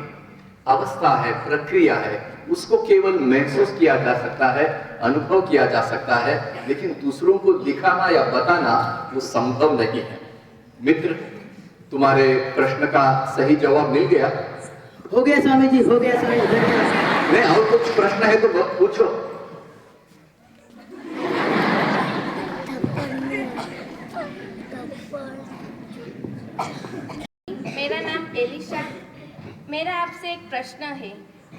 अवस्था है, प्रक्रिया है। उसको केवल महसूस किया जा सकता है, अनुभव किया जा सकता है, लेकिन दूसरों को दिखाना या बताना वो संभव नहीं है। मित्र, तुम्हारे प्रश्न का सही जवाब मिल गया? हो गया स्वामी जी, हो गया स्वामी जी। नहीं, और कुछ प्रश्न है तो पूछो। मेरा नाम एलिशा। मेरा आपसे एक प्रश्न है।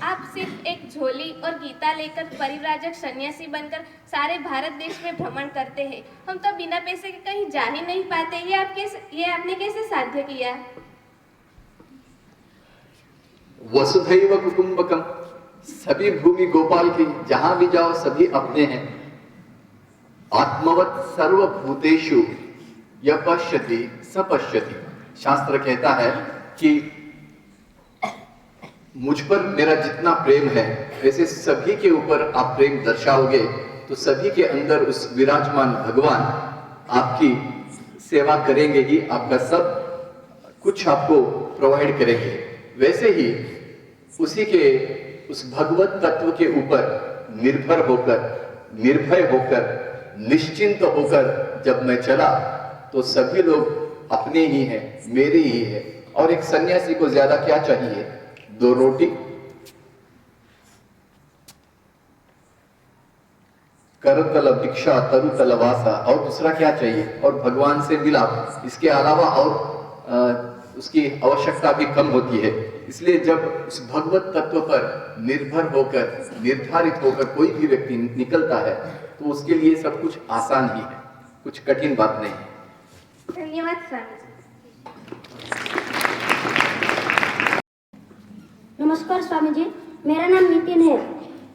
आप सिर्फ एक झोली और गीता लेकर परिव्राजक सन्यासी बनकर सारे भारत देश में भ्रमण करते हैं। हम तो बिना पैसे के कहीं जा ही नहीं पाते। ये आपने कैसे साध्य किया? वसुधैव कुटुंबकम, सभी भूमि गोपाल की, जहां भी जाओ सभी अपने हैं। आत्मवत सर्वभूतेषु यः पश्यति स पश्यति। शास्त्र कहता है कि मुझ पर मेरा जितना प्रेम है वैसे सभी के ऊपर आप प्रेम दर्शाओगे तो सभी के अंदर उस विराजमान भगवान आपकी सेवा करेंगे ही, आपका सब कुछ आपको प्रोवाइड करेंगे। वैसे ही उसी के उस भगवत तत्व के ऊपर निर्भर होकर, निर्भय होकर, निश्चिंत होकर जब मैं चला तो सभी लोग अपने ही हैं, मेरे ही है। और एक सन्यासी को ज्यादा क्या चाहिए? 2 रोटी, करतल भिक्षा तरुतल वासा, और दूसरा क्या चाहिए? और भगवान से मिला, इसके अलावा और उसकी आवश्यकता भी कम होती है। इसलिए जब उस भगवत तत्व पर निर्भर होकर, निर्धारित होकर कोई भी व्यक्ति निकलता है तो उसके लिए सब कुछ आसान ही है, कुछ कठिन बात नहीं है। धन्यवाद स्वामी जी। नमस्कार स्वामी जी, मेरा नाम नितिन है।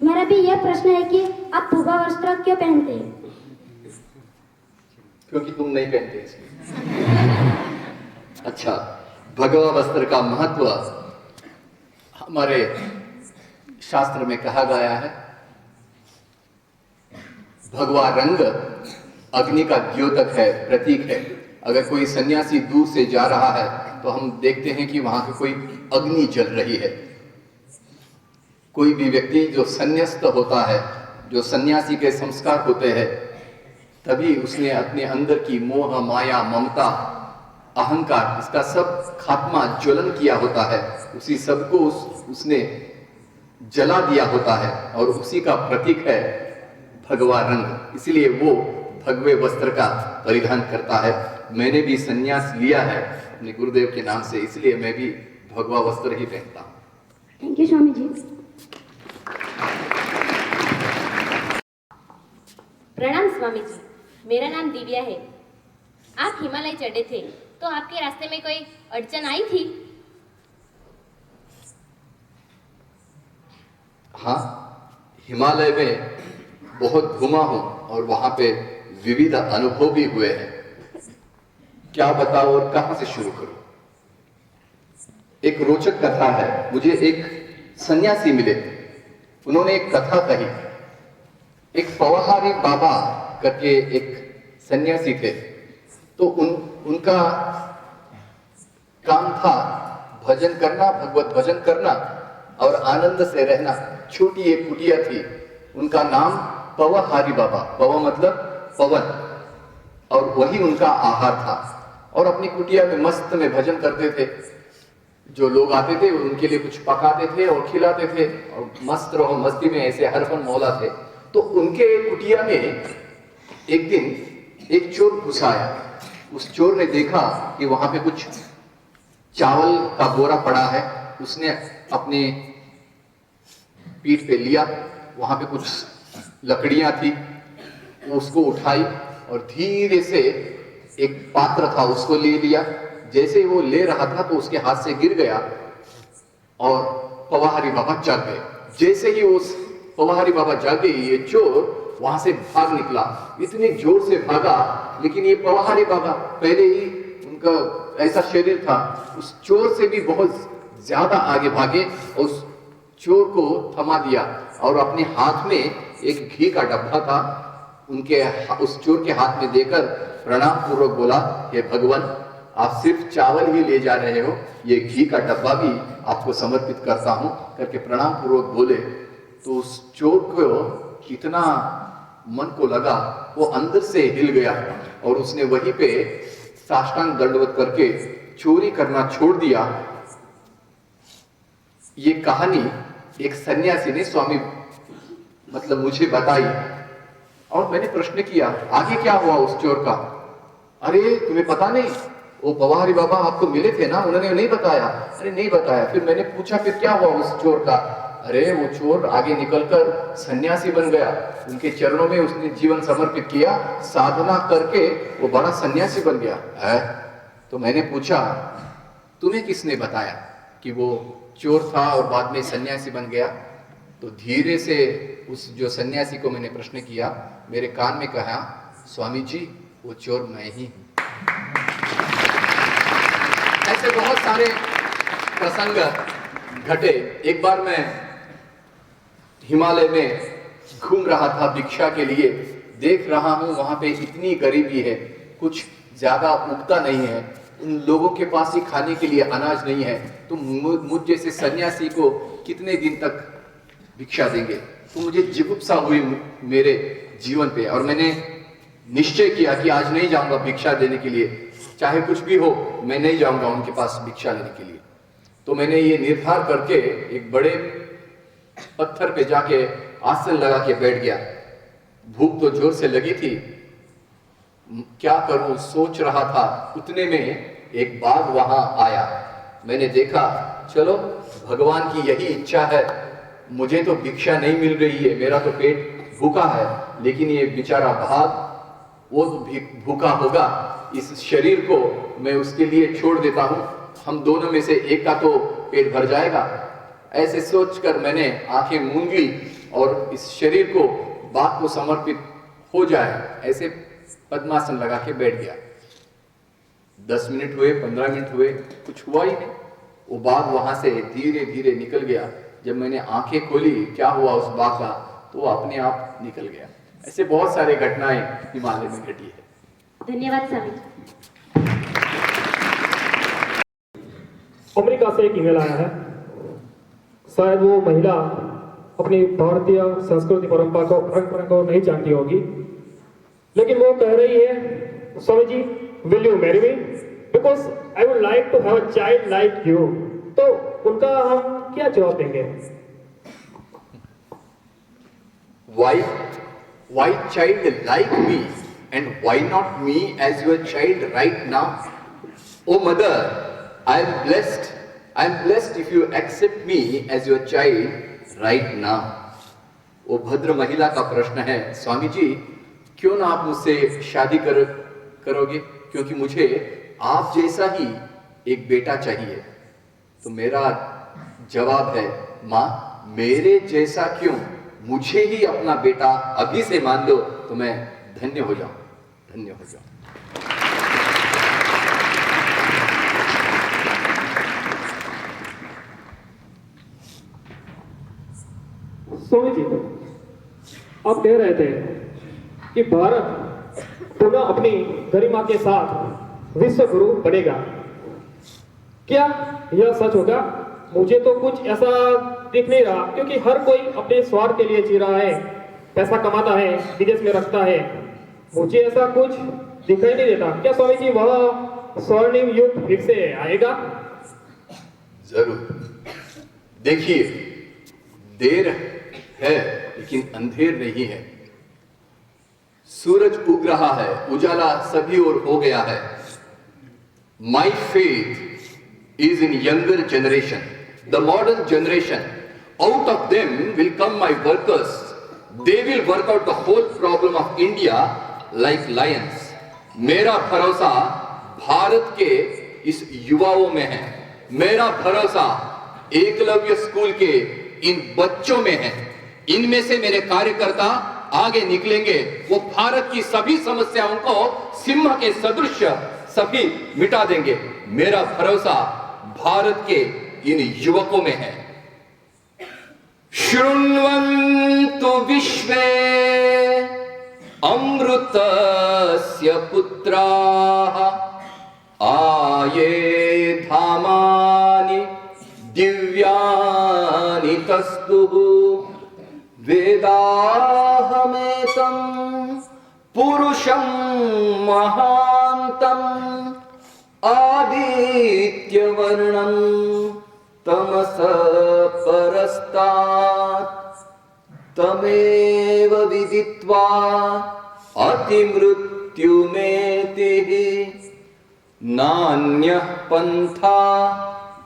मेरा भी यह प्रश्न है कि आप भगवा वस्त्र क्यों पहनते हैं? क्योंकि तुम नहीं पहनते इसलिए। अच्छा, भगवा वस्त्र का महत्व हमारे शास्त्र में कहा गया है। भगवा रंग अग्नि का द्योतक है, प्रतीक है। अगर कोई सन्यासी दूर से जा रहा है तो हम देखते हैं कि वहां की कोई अग्नि जल रही है। कोई भी व्यक्ति जो संन्यास्त होता है, जो सन्यासी के संस्कार होते हैं, तभी उसने अपने अंदर की मोह, माया, ममता, अहंकार, इसका सब खात्मा, ज्वलन किया होता है। उसी सबको उसने जला दिया होता है और उसी का प्रतीक है भगवा रंग। इसलिए वो भगवे वस्त्र का परिधान करता है। मैंने भी संन्यास लिया है अपने गुरुदेव के नाम से, इसलिए मैं भी भगवा वस्त्र ही पहनता हूँ। Thank you Swami ji. प्रणाम स्वामी जी, मेरा नाम दिव्या है। आप हिमालय चढ़े थे तो आपके रास्ते में कोई अड़चन आई थी? हाँ, हिमालय में बहुत घूमा हूं और वहां पे विविध अनुभव भी हुए हैं। क्या बताओ और कहां से शुरू करूं? एक रोचक कथा है। मुझे एक सन्यासी मिले, उन्होंने एक कथा कही। एक पवहारी बाबा करके एक सन्यासी थे, तो उनका काम था भजन करना, भगवत भजन करना और आनंद से रहना। छोटी एक कुटिया थी, उनका नाम पवहारी बाबा, पव मतलब पवन, और वही उनका आहार था। और अपनी कुटिया में मस्त में भजन करते थे। जो लोग आते थे उनके लिए कुछ पकाते थे और खिलाते थे और मस्त रहो मस्ती में ऐसे हरफन मौला थे। तो उनके कुटिया में एक दिन एक चोर घुस आया। उस चोर ने देखा कि वहां पे कुछ चावल का बोरा पड़ा है। उसने अपने पीठ पे लिया, वहां पे कुछ लकड़ियां थी, उसको उठाई और धीरे से एक पात्र था उसको ले लिया। जैसे वो ले रहा था तो उसके हाथ से गिर गया और पवहारी बाबा जाग गए। जैसे ही उस पवहारी बाबा जागे, ये चोर वहां से भाग निकला। इतने जोर से भागा, लेकिन ये पवहारी बाबा, पहले ही उनका ऐसा शरीर था, उस चोर से भी बहुत ज्यादा आगे भागे और उस चोर को थमा दिया और अपने हाथ में एक घी का डब्बा था, उस चोर के हाथ में देकर प्रणाम पूर्वक बोला, हे भगवान, आप सिर्फ चावल ही ले जा रहे हो, ये घी का डब्बा भी आपको समर्पित करता हूं करके प्रणाम पूर्वक बोले। तो उस चोर को इतना मन को लगा, वो अंदर से हिल गया और उसने वहीं पे साष्टांग दंडवत करके चोरी करना छोड़ दिया। ये कहानी एक सन्यासी ने स्वामी मतलब मुझे बताई और मैंने प्रश्न किया, आगे क्या हुआ उस चोर का? अरे तुम्हें पता नहीं, वो पवारी बाबा आपको मिले थे ना, उन्होंने नहीं बताया। अरे नहीं बताया। फिर मैंने पूछा फिर क्या हुआ उस चोर का? अरे वो चोर आगे निकलकर सन्यासी बन गया, उनके चरणों में उसने जीवन समर्पित किया, साधना करके वो बड़ा सन्यासी बन गया है। तो मैंने पूछा तुम्हें किसने बताया कि वो चोर था और बाद में सन्यासी बन गया? तो धीरे से उस जो सन्यासी को मैंने प्रश्न किया, मेरे कान में कहा, स्वामी जी वो चोर मैं ही हूं। ऐसे बहुत सारे प्रसंग घटे। एक बार मैं हिमालय में घूम रहा था भिक्षा के लिए, देख रहा हूं वहां पे इतनी गरीबी है, कुछ ज्यादा उगता नहीं है, उन लोगों के पास ही खाने के लिए अनाज नहीं है, तो मुझ जैसे सन्यासी को कितने दिन तक भिक्षा देंगे? तो मुझे जिगुप्सा हुई मेरे जीवन पे, और मैंने निश्चय किया कि आज नहीं जाऊंगा भिक्षा देने के लिए, चाहे कुछ भी हो मैं नहीं जाऊंगा उनके पास भिक्षा लेने के लिए। तो मैंने ये निर्धार करके एक बड़े पत्थर पे जाके आसन लगा के बैठ गया। भूख तो जोर से लगी थी, क्या करूं सोच रहा था। उतने में एक बाघ वहां आया। मैंने देखा चलो भगवान की यही इच्छा है, मुझे तो भिक्षा नहीं मिल रही है, मेरा तो पेट भूखा है, लेकिन ये बेचारा बाघ वो भूखा होगा, इस शरीर को मैं उसके लिए छोड़ देता हूं, हम दोनों में से एक का तो पेट भर जाएगा। ऐसे सोचकर मैंने आंखें मूंद ली और इस शरीर को बाघ को समर्पित हो जाए ऐसे पद्मासन लगा के बैठ गया। 10 मिनट हुए, 15 मिनट हुए, कुछ हुआ ही नहीं। वो बाघ वहां से धीरे धीरे निकल गया। जब मैंने आंखें खोली क्या हुआ उस बाघ का, तो वो अपने आप निकल गया। ऐसे बहुत सारे घटनाएं हिमालय में घटी है। धन्यवाद स्वामी जी। अमेरिका से एक ईमेल आया है। शायद वो महिला अपनी भारतीय संस्कृति परंपरा को नहीं जानती होगी, लेकिन वो कह रही है, Swami ji will you marry me because I would like to have a child like you. तो उनका हम क्या जवाब देंगे? Why child like me and why not me as your child right now? Oh mother, I am blessed if you accept me as your child right now. वो भद्र महिला का प्रश्न है, स्वामी जी क्यों ना आप मुझसे शादी करोगे, क्योंकि मुझे आप जैसा ही एक बेटा चाहिए। तो मेरा जवाब है, माँ मेरे जैसा क्यों, मुझे ही अपना बेटा अभी से मान लो तो मैं धन्य हो जाऊं, धन्य हो जाऊं। स्वामी जी आप कह रहे थे कि भारत पुनः अपनी गरिमा के साथ विश्व गुरु बनेगा, क्या यह सच होगा? मुझे तो कुछ ऐसा दिख नहीं रहा, क्योंकि हर कोई अपने स्वार्थ के लिए जी रहा है, पैसा कमाता है, विदेश में रखता है। मुझे ऐसा कुछ दिखाई नहीं देता। क्या स्वामी जी वह स्वर्णिम युग फिर से आएगा? जरूर। देखिए देर है लेकिन अंधेर नहीं है। सूरज उग रहा है, उजाला सभी ओर हो गया है। My faith is in younger generation, the modern generation. Out of them will come my workers. They will work out the whole problem of India like lions. मेरा भरोसा भारत के इस युवाओं में है, मेरा भरोसा एकलव्य स्कूल के इन बच्चों में है। इनमें से मेरे कार्यकर्ता आगे निकलेंगे, वो भारत की सभी समस्याओं को सिंह के सदृश सभी मिटा देंगे। मेरा भरोसा भारत के इन युवकों में है। शृण्वन्तु विश्वे अमृतस्य पुत्राः आये धामानि दिव्यानि तस्तुः वेदाहमेतं पुरुषं महान्तम् आदित्यवर्णं तमस परस्तात् तमेव विदित्वा अतिमृत्युमेतिः नान्यः पन्था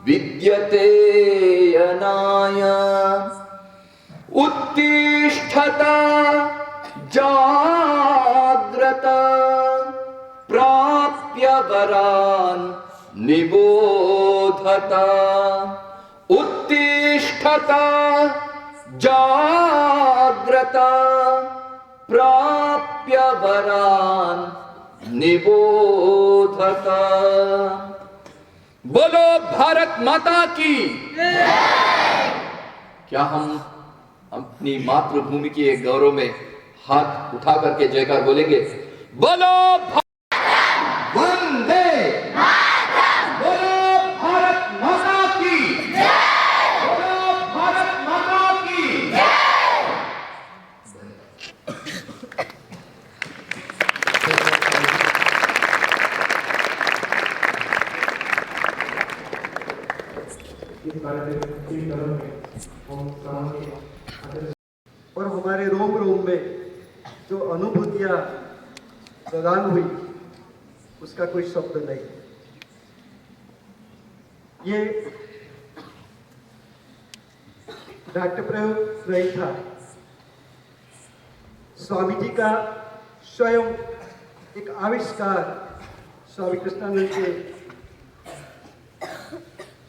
विद्यते अनाय उत्तिष्ठत जाग्रत प्राप्य वरान् निबोधत उत्तिष्ठत जाग्रत प्राप्य वरान् निबोधत। बोलो भारत माता की। क्या हम अपनी मातृभूमि के गौरव में हाथ उठा करके जयकार बोलेंगे? बोलो वंदे बोलो भारत माता की, बोलो भारत माता की। और हमारे रोम रोम में जो अनुभूतियां प्रदान हुई उसका कोई शब्द नहीं। ये नाट्य प्रयोग नहीं था, स्वामी जी का स्वयं एक आविष्कार स्वामी कृष्णानंद के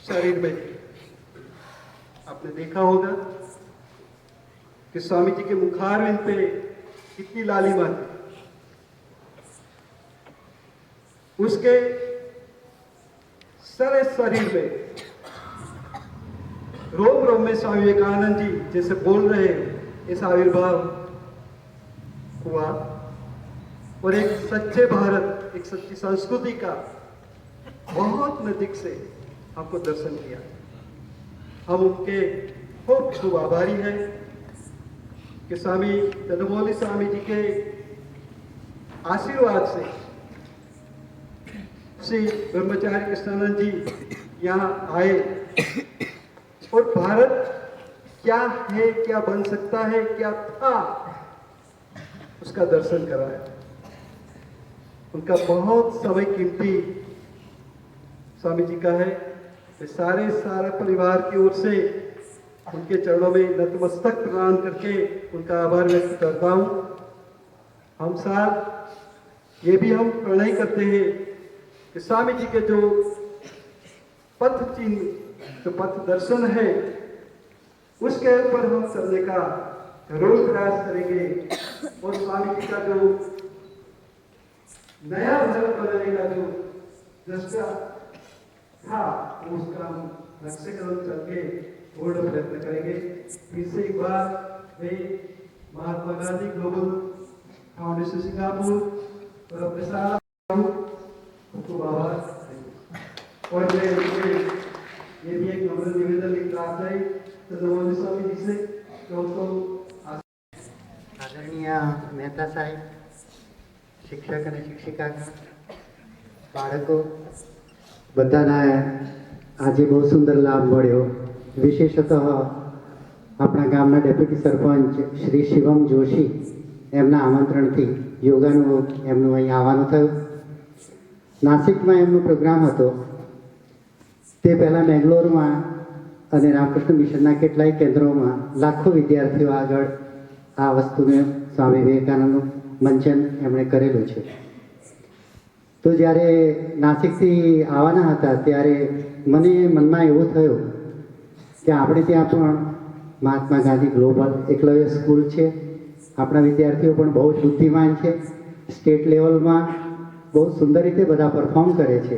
शरीर में। आपने देखा होगा कि स्वामी जी के मुखारविंद पे कितनी लालिमा थी। उसके सारे शरीर में रोम रोम में स्वामी विवेकानंद जी जैसे बोल रहे हैं इस आविर्भाव हुआ। और एक सच्चे भारत, एक सच्ची संस्कृति का बहुत नजदीक से हमको दर्शन किया। हम उनके खूब खूब आभारी हैं कि स्वामी चंद्रमौली स्वामी जी के आशीर्वाद से श्री ब्रह्मचारी कृष्णानंद जी यहाँ आए और भारत क्या है, क्या बन सकता है, क्या था, उसका दर्शन कराया। उनका बहुत समय कीमती स्वामी जी का है। मैं सारे परिवार की ओर से उनके चरणों में नतमस्तक प्रणाम करके उनका आभार व्यक्त करता हूँ। हम साथ ये भी हम प्रणय करते हैं कि स्वामी जी के जो पथ चिन्ह, जो पथ दर्शन है, उसके ऊपर हम चलने का जरूर प्रयास करेंगे। और स्वामी जी का जो नया भारत बनाने का जो दृष्टा था, उसका हम लक्ष्य कदम चल के पूर्ण प्रयत्न करेंगे। फिर से एक बार मैं Mahatma Gandhi global foundation Singapore और अपने सारा को आभार। और मैं ये भी एक नम्र निवेदन लिख रहा था चंद्रमौली स्वामी जी से आदरणीय મહેતા સાહેબ, શિક્ષક અને શિક્ષિકા, બાળકો બધાના આજે બહુ સુંદર લાભ મળ્યો। વિશેષતઃ આપણા ગામના ડેપ્યુટી સરપંચ શ્રી શિવમ જોશી એમના આમંત્રણથી યોગાનું એમનું અહીં આવવાનું થયું। નાસિકમાં એમનો પ્રોગ્રામ હતો, તે પહેલાં બેંગ્લોરમાં અને રામકૃષ્ણ મિશનના કેટલાય કેન્દ્રોમાં લાખો વિદ્યાર્થીઓ આગળ આ વસ્તુને સ્વામી વિવેકાનંદનું મંચન એમણે કરેલું છે। તો જ્યારે નાસિકથી આવવાના હતા ત્યારે મને મનમાં એવું થયું કે આપણે ત્યાં પણ મહાત્મા ગાંધી ગ્લોબલ એકલવ્ય સ્કૂલ છે, આપણા વિદ્યાર્થીઓ પણ બહુ જ બુદ્ધિમાન છે, સ્ટેટ લેવલમાં બહુ સુંદર રીતે બધા પરફોર્મ કરે છે।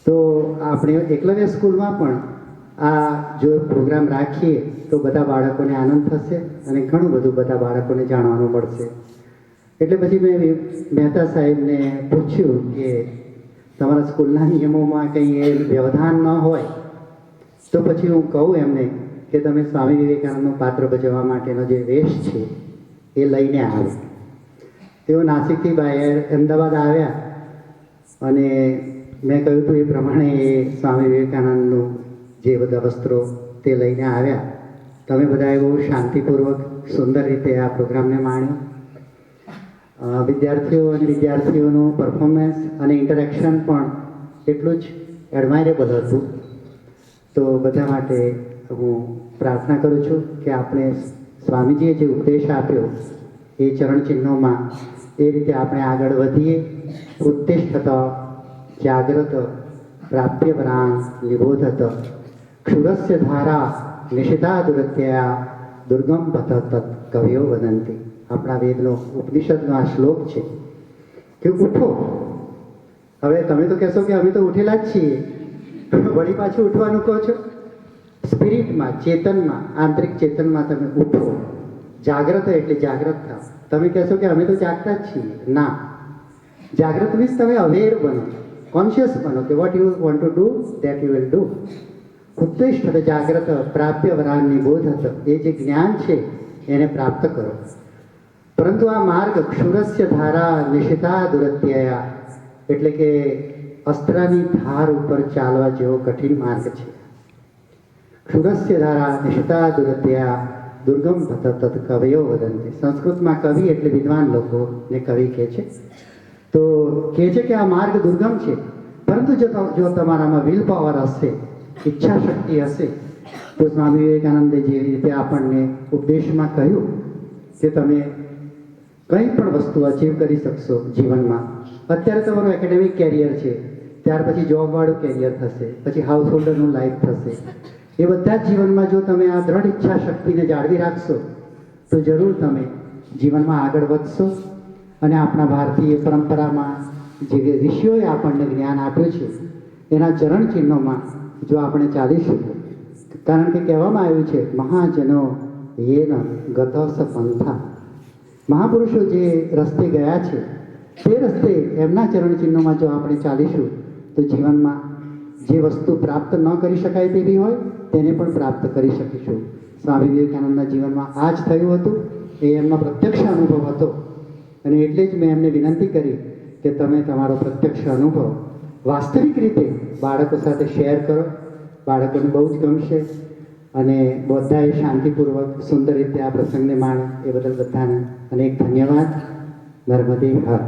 તો આપણે એકલવ્ય સ્કૂલમાં પણ આ જો પ્રોગ્રામ રાખીએ તો બધા બાળકોને આનંદ થશે અને ઘણું બધું બધા બાળકોને જાણવાનું મળશે। એટલે પછી મેં મહેતા સાહેબને પૂછ્યું કે તમારા સ્કૂલના નિયમોમાં કંઈ એ વ્યવધાન ન હોય તો પછી હું કહું એમને કે તમે સ્વામી વિવેકાનંદનું પાત્ર ભજવવા માટેનો જે વેશ છે એ લઈને આવો। તેઓ નાસિકથી બહાર અમદાવાદ આવ્યા અને મેં કહ્યું હતું એ પ્રમાણે એ સ્વામી વિવેકાનંદનું જે બધા વસ્ત્રો તે લઈને આવ્યા। તમે બધાએ બહુ શાંતિપૂર્વક સુંદર રીતે આ પ્રોગ્રામને માણ્યો। વિદ્યાર્થીઓ અને વિદ્યાર્થીઓનું પરફોર્મન્સ અને ઇન્ટરેક્શન પણ એટલું જ એડમાયરેબલ હતું. તો બધા માટે હું પ્રાર્થના કરું છું કે આપણે સ્વામીજીએ જે ઉપદેશ આપ્યો એ ચરણચિહ્નોમાં એ રીતે આપણે આગળ વધીએ. ઉત્તિષ્ઠત જાગ્રત પ્રાપ્ય વરાણ નિબોધત ક્ષુરસ્ય ધારા નિષિતા દુરત્યા દુર્ગમ પતત કવિઓ વદંતી. આપણા વેદનો ઉપનિષદનો આ શ્લોક છે કે ઉઠો. હવે તમે તો કહેશો કે અમે તો ઉઠેલા જ છીએ, વળી પાછું ઉઠવાનું કહો છો. સ્પિરિટમાં, ચેતનમાં, આંતરિક ચેતનમાં તમે ઉઠો. જાગ્રત એટલે જાગ્રત થાવ. તમે કહેશો કે અમે તો જાગતા જ છીએ. ના, જાગ્રત મીન્સ તમે અવેર બનો, કોન્શિયસ બનો કે what you want to do that you will do. ઉત્તિષ્ઠત જાગ્રત પ્રાપ્ય વરાન નિબોધત. એ જે જ્ઞાન છે એને પ્રાપ્ત કરો. પરંતુ આ માર્ગ ક્ષુરસ્ય ધારા નિષિતા દુરત્યયા એટલે કે અસ્ત્રની ધાર ઉપર ચાલવા જેવો કઠિન માર્ગ છે. ક્ષુરસ્ય ધારા નિષિતા દુરત્યયા દુર્ગમ તત કવયો વદંતી. સંસ્કૃતમાં કવિ એટલે વિદ્વાન લોકોને કવિ કહે છે. તો કહે છે કે આ માર્ગ દુર્ગમ છે, પરંતુ જો તમારામાં વિલ પાવર હશે, ઈચ્છા શક્તિ હશે, તો સ્વામી વિવેકાનંદે જે રીતે આપણને ઉપદેશમાં કહ્યું કે તમે કંઈ પણ વસ્તુ અચીવ કરી શકશો જીવનમાં. અત્યારે તમારું એકેડેમિક કેરિયર છે, ત્યાર પછી જોબવાળું કેરિયર થશે, પછી હાઉસ હોલ્ડરનું લાઈફ થશે. એ બધા જ જીવનમાં જો તમે આ દ્રઢ ઈચ્છા શક્તિને જાળવી રાખશો તો જરૂર તમે જીવનમાં આગળ વધશો. અને આપણા ભારતીય પરંપરામાં જે ઋષિઓએ આપણને જ્ઞાન આપ્યું છે એના ચરણ ચિહ્નોમાં જો આપણે ચાલીશું, કારણ કે કહેવામાં આવ્યું છે મહાજનો યેન ગતસ પંથા. મહાપુરુષો જે રસ્તે ગયા છે તે રસ્તે એમના ચરણ ચિહ્નોમાં જો આપણે ચાલીશું તો જીવનમાં જે વસ્તુ પ્રાપ્ત ન કરી શકાય તેવી હોય તેને પણ પ્રાપ્ત કરી શકીશું. સ્વામી વિવેકાનંદના જીવનમાં આ જ થયું હતું. એ એમનો પ્રત્યક્ષ અનુભવ હતો અને એટલે જ મેં એમને વિનંતી કરી કે તમે તમારો પ્રત્યક્ષ અનુભવ વાસ્તવિક રીતે બાળકો સાથે શેર કરો. બાળકોને બહુ જ ગમશે અને બધાએ શાંતિપૂર્વક સુંદર રીતે આ પ્રસંગને માણે એ બદલ બધાને અનેક ધન્યવાદ. નર્મદે હર.